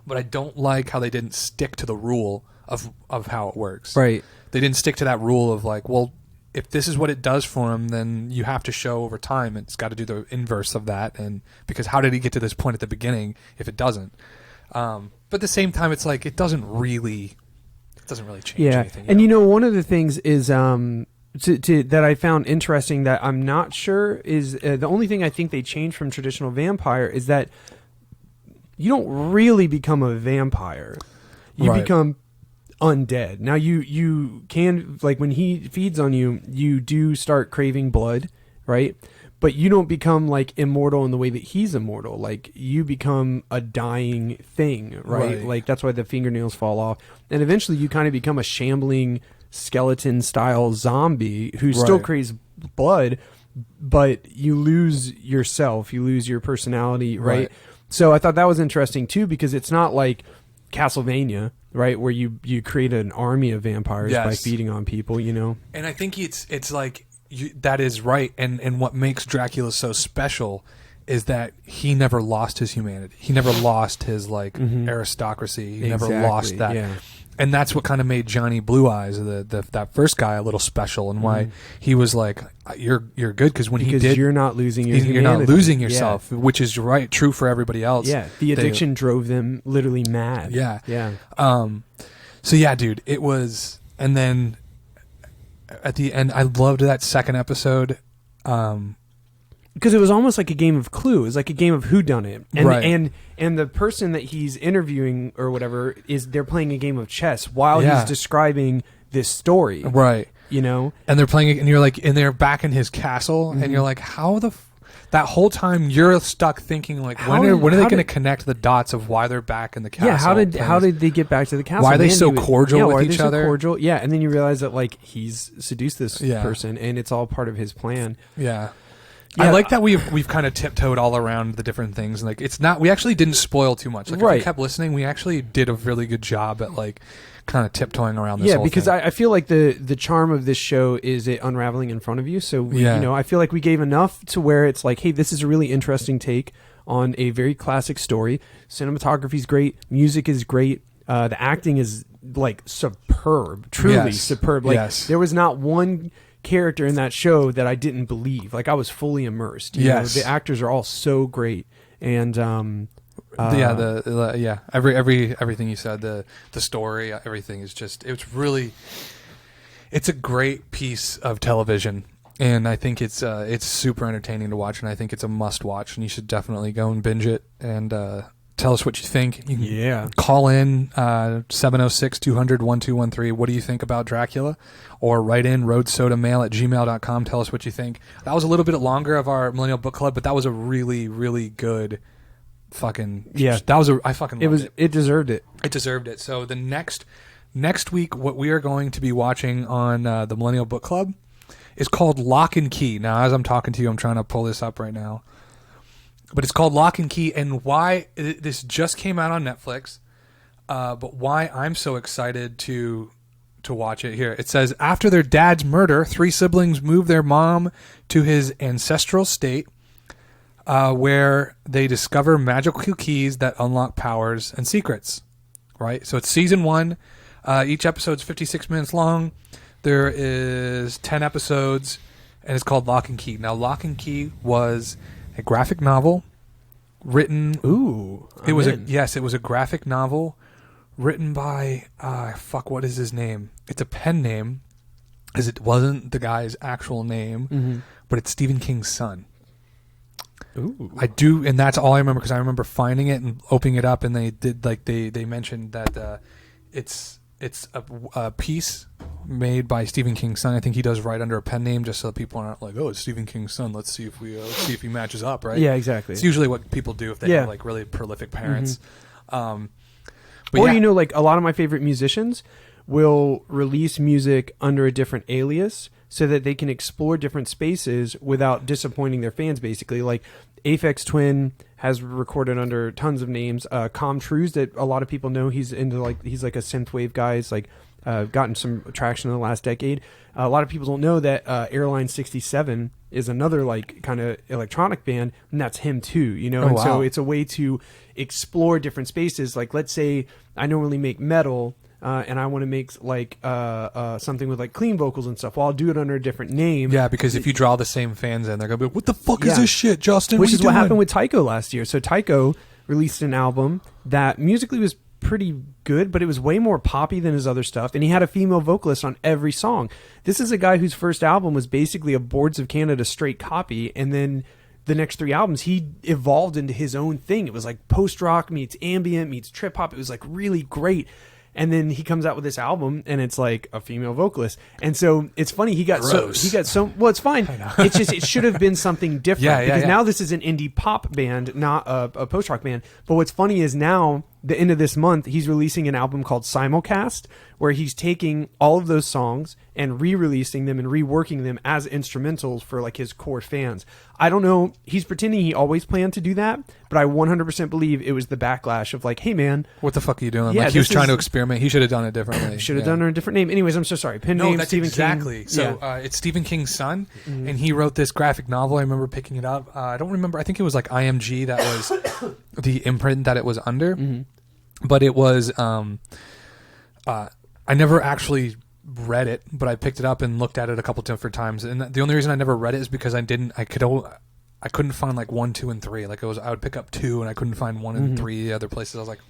but I don't like how they didn't stick to the rule of how it works. Right. They didn't stick to that rule of like, well, if this is what it does for him, then you have to show over time it's got to do the inverse of that. And because how did he get to this point at the beginning if it doesn't? But at the same time, it's like it doesn't really change anything. And one of the things is that I found interesting that I'm not sure is the only thing I think they changed from traditional vampire is that you don't really become a vampire. You become undead. Now you can, like, when he feeds on you, you do start craving blood, right? But you don't become like immortal in the way that he's immortal. Like, you become a dying thing, right? Like, that's why the fingernails fall off. And eventually you kind of become a shambling skeleton style zombie who still craves blood, but you lose yourself, you lose your personality, right? So I thought that was interesting too, because it's not like Castlevania, right, where you create an army of vampires by feeding on people, And I think it's like that is right, and what makes Dracula so special is that he never lost his humanity. He never lost his aristocracy. He never lost that. Yeah. And that's what kind of made Johnny Blue Eyes, that first guy, a little special, and why he was like, "You're good," because you're not losing your humanity. You're not losing yourself, which is true for everybody else. Yeah, the addiction drove them literally mad. Yeah, yeah. So yeah, dude, it was, and then at the end, I loved that second episode. Because it was almost like a game of Clue. It was like a game of whodunit. And the person that he's interviewing or whatever they're playing a game of chess while he's describing this story. Right. And they're playing it, and you're like, and they're back in his castle, and you're like, how that whole time you're stuck thinking like, when are they going to connect the dots of why they're back in the castle? Yeah, how did they get back to the castle? Why are they so cordial with each other? Cordial? Yeah, and then you realize that like he's seduced this person, and it's all part of his plan. Yeah. I like that we've kind of tiptoed all around the different things. Like, it's not, we actually didn't spoil too much. Like, if you kept listening, we actually did a really good job at like kind of tiptoeing around this. Yeah, because I feel like the charm of this show is it unraveling in front of you. So I feel like we gave enough to where it's like, hey, this is a really interesting take on a very classic story. Cinematography's great, music is great, the acting is like superb, truly superb. Like there was not one character in that show that I didn't believe. Like, I was fully immersed. You know, the actors are all so great, and everything you said, the story, everything is just, it's a great piece of television, and I think it's super entertaining to watch, and I think it's a must watch, and you should definitely go and binge it and tell us what you think. You can call in 706-200-1213. What do you think about Dracula? Or write in roadsodamail@gmail.com. Tell us what you think. That was a little bit longer of our Millennial Book Club, but that was a really, really good fucking... Yeah. I fucking loved it. It deserved it. It deserved it. So the next week, what we are going to be watching on the Millennial Book Club is called Locke and Key. Now, as I'm talking to you, I'm trying to pull this up right now. But it's called Locke and Key, and why this just came out on Netflix, but why I'm so excited to watch it here. It says, after their dad's murder, 3 siblings move their mom to his ancestral state, where they discover magical keys that unlock powers and secrets. Right? So it's season 1. Each episode's 56 minutes long. There is 10 episodes, and it's called Locke and Key. Now, Locke and Key was a graphic novel written. It was a graphic novel written by what is his name? It's a pen name, as it wasn't the guy's actual name, but it's Stephen King's son. Ooh. I do, and that's all I remember, because I remember finding it and opening it up, and they did they mentioned that it's a piece made by Stephen King's son. I think he does write under a pen name, just so people aren't like, oh, it's Stephen King's son. Let's see if he matches up, right? Yeah, exactly. It's usually what people do if they have like really prolific parents. Like a lot of my favorite musicians will release music under a different alias so that they can explore different spaces without disappointing their fans, basically. Like Aphex Twin has recorded under tons of names. Comtrues, that a lot of people know, he's like a synthwave guy. He's like gotten some traction in the last decade. A lot of people don't know that Airline 67 is another like kind of electronic band, and that's him too, you know. Oh, and so wow. it's a way to explore different spaces. Like, let's say I normally make metal, and I want to make like something with like clean vocals and stuff. Well, I'll do it under a different name. Yeah, because if you draw the same fans in, they're gonna be like, "What the fuck is Yeah. this shit, Justin?" Which What is you what doing?" happened with Tycho last year. So Tycho released an album that musically was pretty good, but it was way more poppy than his other stuff, and he had a female vocalist on every song. This is a guy whose first album was basically a Boards of Canada straight copy, and then the next 3 albums he evolved into his own thing. It was like post-rock meets ambient meets trip-hop. It was like really great. And then he comes out with this album, and it's like a female vocalist. And so it's funny. He got so well. It's fine. It's just it should have been something different. Yeah, because now this is an indie pop band, not a post rock band. But what's funny is now the end of this month, he's releasing an album called Simulcast, where he's taking all of those songs and re-releasing them and reworking them as instrumentals for like his core fans. I don't know. He's pretending he always planned to do that, but I 100% believe it was the backlash of like, hey man, What the fuck are you doing? Yeah, like he was this trying to is- experiment. He should have done it differently. should have Yeah. done it under a different name. Anyways, I'm so sorry. Pen No, name that's Stephen exactly. King. So Yeah. it's Stephen King's son, and he wrote this graphic novel. I remember picking it up. I don't remember. I think it was like IMG that was the imprint that it was under, but it was. I never actually read it, but I picked it up and looked at it a couple different times. And the only reason I never read it is because I couldn't find like 1, 2, and 3. Like I would pick up 2, and I couldn't find 1 and 3 other places. I was like,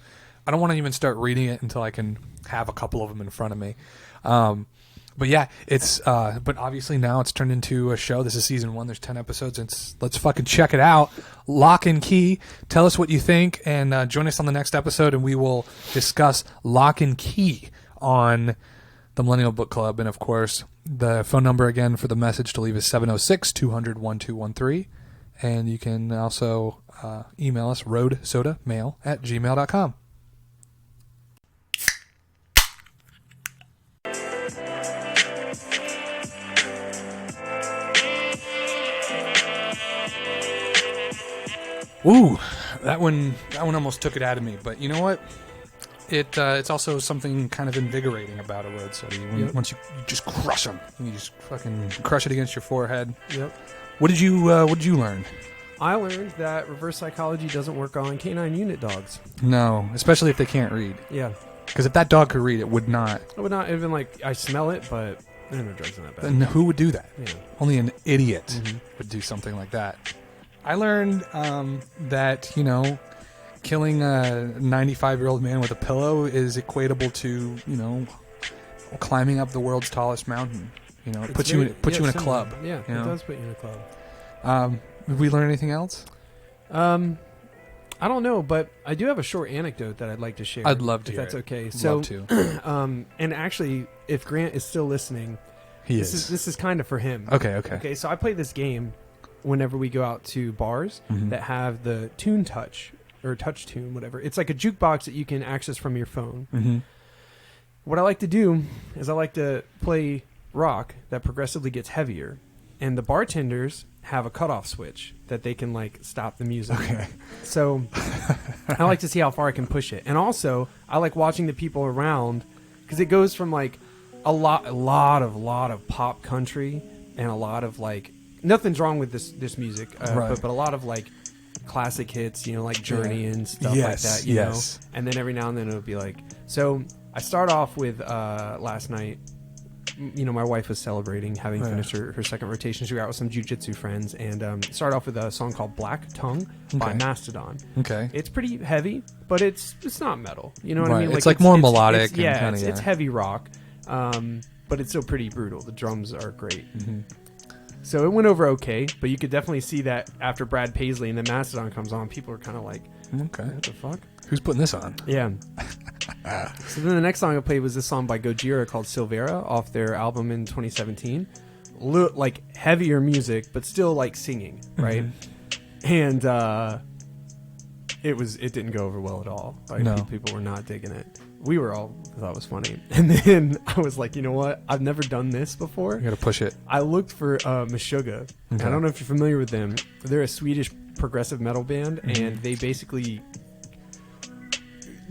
I don't want to even start reading it until I can have a couple of them in front of me. But yeah, it's but obviously now it's turned into a show. This is season 1. There's 10 episodes. Let's fucking check it out. Lock and Key. Tell us what you think, and join us on the next episode, and we will discuss Lock and Key on the Millennial Book Club. And of course, the phone number again for the message to leave is 706-200-1213. And you can also email us roadsodamail@gmail.com. Ooh, that one almost took it out of me. But you know what? It's also something kind of invigorating about a road soda. Once you just crush them, you just fucking crush it against your forehead. Yep. What did you learn? I learned that reverse psychology doesn't work on canine unit dogs. No, especially if they can't read. Yeah. Because if that dog could read, it would not. I would not even like, I smell it, but there are no drugs in that bag. Then who would do that? Yeah. Only an idiot would do something like that. I learned that, killing a 95-year-old man with a pillow is equatable to, climbing up the world's tallest mountain. It puts you in a similar. club. Yeah, you know? it does put you in a club. Did we learn anything else? I don't know, but I do have a short anecdote that I'd like to share. I'd love to if hear that's it. okay. Love to. And actually, if Grant is still listening, this is kind of for him. Okay. Okay, so I play this game whenever we go out to bars that have the Tune Touch or Touch Tune, whatever. It's like a jukebox that you can access from your phone. Mm-hmm. What I like to do is I like to play rock that progressively gets heavier, and the bartenders have a cutoff switch that they can like stop the music. Okay. So I like to see how far I can push it, and also I like watching the people around because it goes from like a lot of pop country and a lot of like nothing's wrong with this music, Right. but a lot of like classic hits, like Journey and stuff Yes, like that, you yes. know. And then every now and then it'll be like, so I start off with last night. My wife was celebrating having finished her second rotation. She was out with some jiu-jitsu friends and started off with a song called Black Tongue by Mastodon. Okay. It's pretty heavy, but it's not metal. You know what I Right. mean? It's like more melodic It's, and yeah, kinda, it's heavy rock, but it's still pretty brutal. The drums are great. Mm-hmm. So it went over okay, but you could definitely see that after Brad Paisley and then Mastodon comes on, people are kind of like, Okay. what the fuck? Who's putting this on? Yeah. So then the next song I played was this song by Gojira called Silvera off their album in 2017. Like heavier music, but still like singing, right? And it didn't go over well at all. Like, No. people were not digging it. We were all thought it was funny. And then I was like, you know what? I've never done this before. You gotta push it. I looked for Meshuggah. Okay. I don't know if you're familiar with them. They're a Swedish progressive metal band, and they basically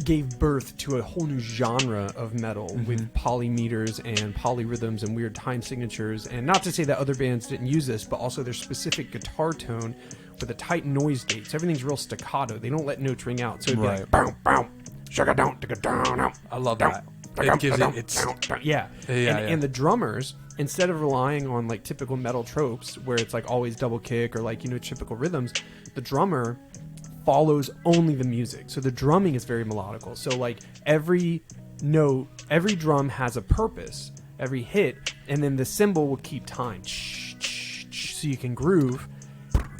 gave birth to a whole new genre of metal with polymeters and polyrhythms and weird time signatures. And not to say that other bands didn't use this, but also their specific guitar tone with a tight noise gate. So everything's real staccato. They don't let notes ring out. So it'd be like, boom, boom, sugar down, down. I love that. It gives it, it's, and the drummers, instead of relying on like typical metal tropes where it's like always double kick or like, you know, typical rhythms, the drummer follows only the music. So the drumming is very melodical. So like every note, every drum has a purpose, every hit, and then the cymbal will keep time. So you can groove,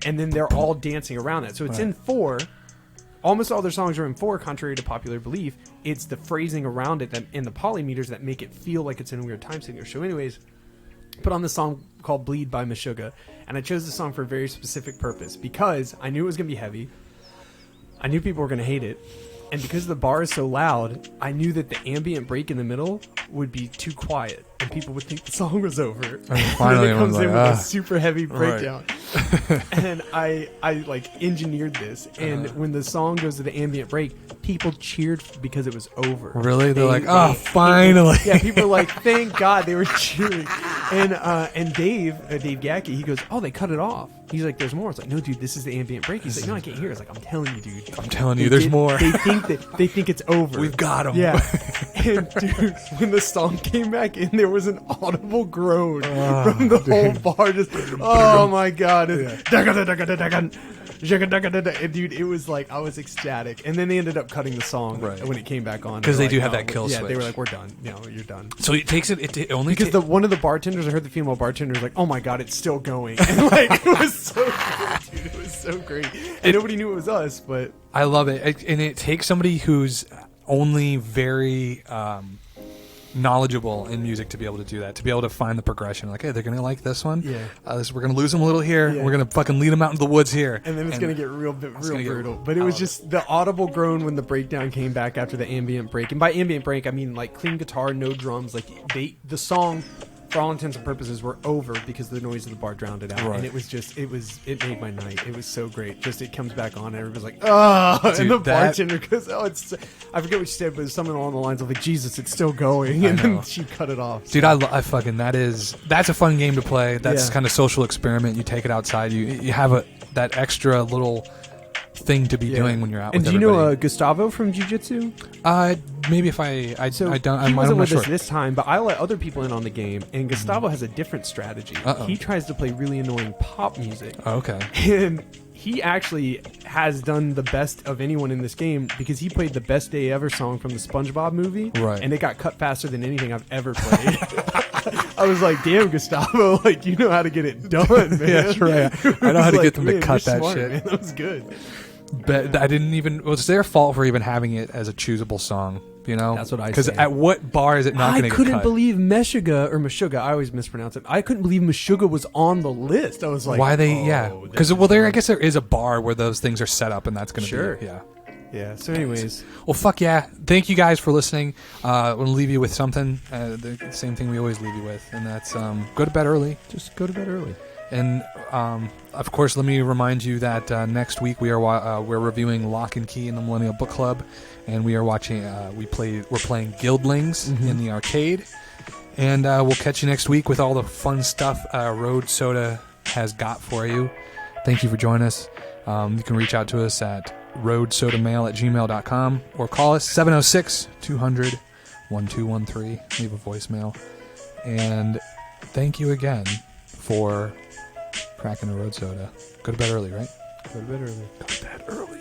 and then they're all dancing around that. So it's in 4. Almost all their songs are in 4, contrary to popular belief. It's the phrasing around it that in the polymeters that make it feel like it's in a weird time signature. So anyways, put on the song called Bleed by Meshuggah, and I chose the song for a very specific purpose because I knew it was going to be heavy. I knew people were going to hate it. And because the bar is so loud, I knew that the ambient break in the middle would be too quiet, and people would think the song was over. And finally, and then it comes in like, with a super heavy breakdown. And I like engineered this, and when the song goes to the ambient break, people cheered because it was over. Really? They're like, oh, finally. Yeah, people are like, thank God, they were cheering. And Dave Gacky, he goes, oh, they cut it off. He's like, there's more. It's like, no, dude, this is the ambient break. He's like, no, I can't hear it. It's like, I'm telling you, dude. I'm telling you, there's more. They think it's over. We've got them. Yeah. And dude, when the song came back in, there was an audible groan from the whole bar. Just, oh my God. And dude, it was like, I was ecstatic. And then they ended up cutting the song when it came back on. Because they like, do have that kill switch. Yeah, they were like, we're done. No, you're done. So it takes it only because one of the bartenders, I heard the female bartender was like, oh my God, it's still going. And like, it was so great, dude. It was so great. And nobody knew it was us, but I love it. And it takes somebody who's only very knowledgeable in music to be able to do that, to be able to find the progression. Like, hey, they're going to like this one. Yeah. We're going to lose them a little here. Yeah. We're going to fucking lead them out into the woods here. And then it's going to get real brutal. But it was just the audible groan when the breakdown came back after the ambient break. And by ambient break, I mean like clean guitar, no drums. Like the song, for all intents and purposes, were over because the noise of the bar drowned it out. Right. And it was just, it made my night. It was so great. Just, it comes back on and everybody's like, oh, dude, and the bartender goes, oh, it's, I forget what she said, but it was something along the lines of like, Jesus, it's still going. And then she cut it off. Dude, I fucking, that's a fun game to play. That's kind of social experiment. You take it outside. You have that extra little thing to be doing when you're out. And with do you everybody. know Gustavo from Jiu-Jitsu? Maybe if I don't. He wasn't with us this time, but I let other people in on the game. And Gustavo has a different strategy. He tries to play really annoying pop music. Oh, okay. And he actually has done the best of anyone in this game because he played the Best Day Ever song from the SpongeBob movie. Right. And it got cut faster than anything I've ever played. I was like, damn, Gustavo, like, you know how to get it done, man. Yeah, that's right. I know how to get them to cut that smart, shit. Man. That was good. But I didn't even. Well, it's their fault for even having it as a choosable song. You know, that's what I say. Because at what bar is it not going to get cut? I couldn't believe Meshuggah. I always mispronounce it. I couldn't believe Meshuggah was on the list. I was like, why they? Yeah, because I guess there is a bar where those things are set up, and that's going to be. Yeah. So, anyways, well, fuck yeah! Thank you guys for listening. I'm gonna leave you with something. The same thing we always leave you with, and that's go to bed early. Just go to bed early. And of course, let me remind you that next week we're reviewing Locke and Key in the Millennial Book Club, and we are watching. We're playing Guildlings in the arcade, and we'll catch you next week with all the fun stuff Road Soda has got for you. Thank you for joining us. You can reach out to us at roadsodamail@gmail.com or call us 706-200-1213. Leave a voicemail, and thank you again for cracking a road soda. Go to bed early, right? Go to bed early. Go to bed early.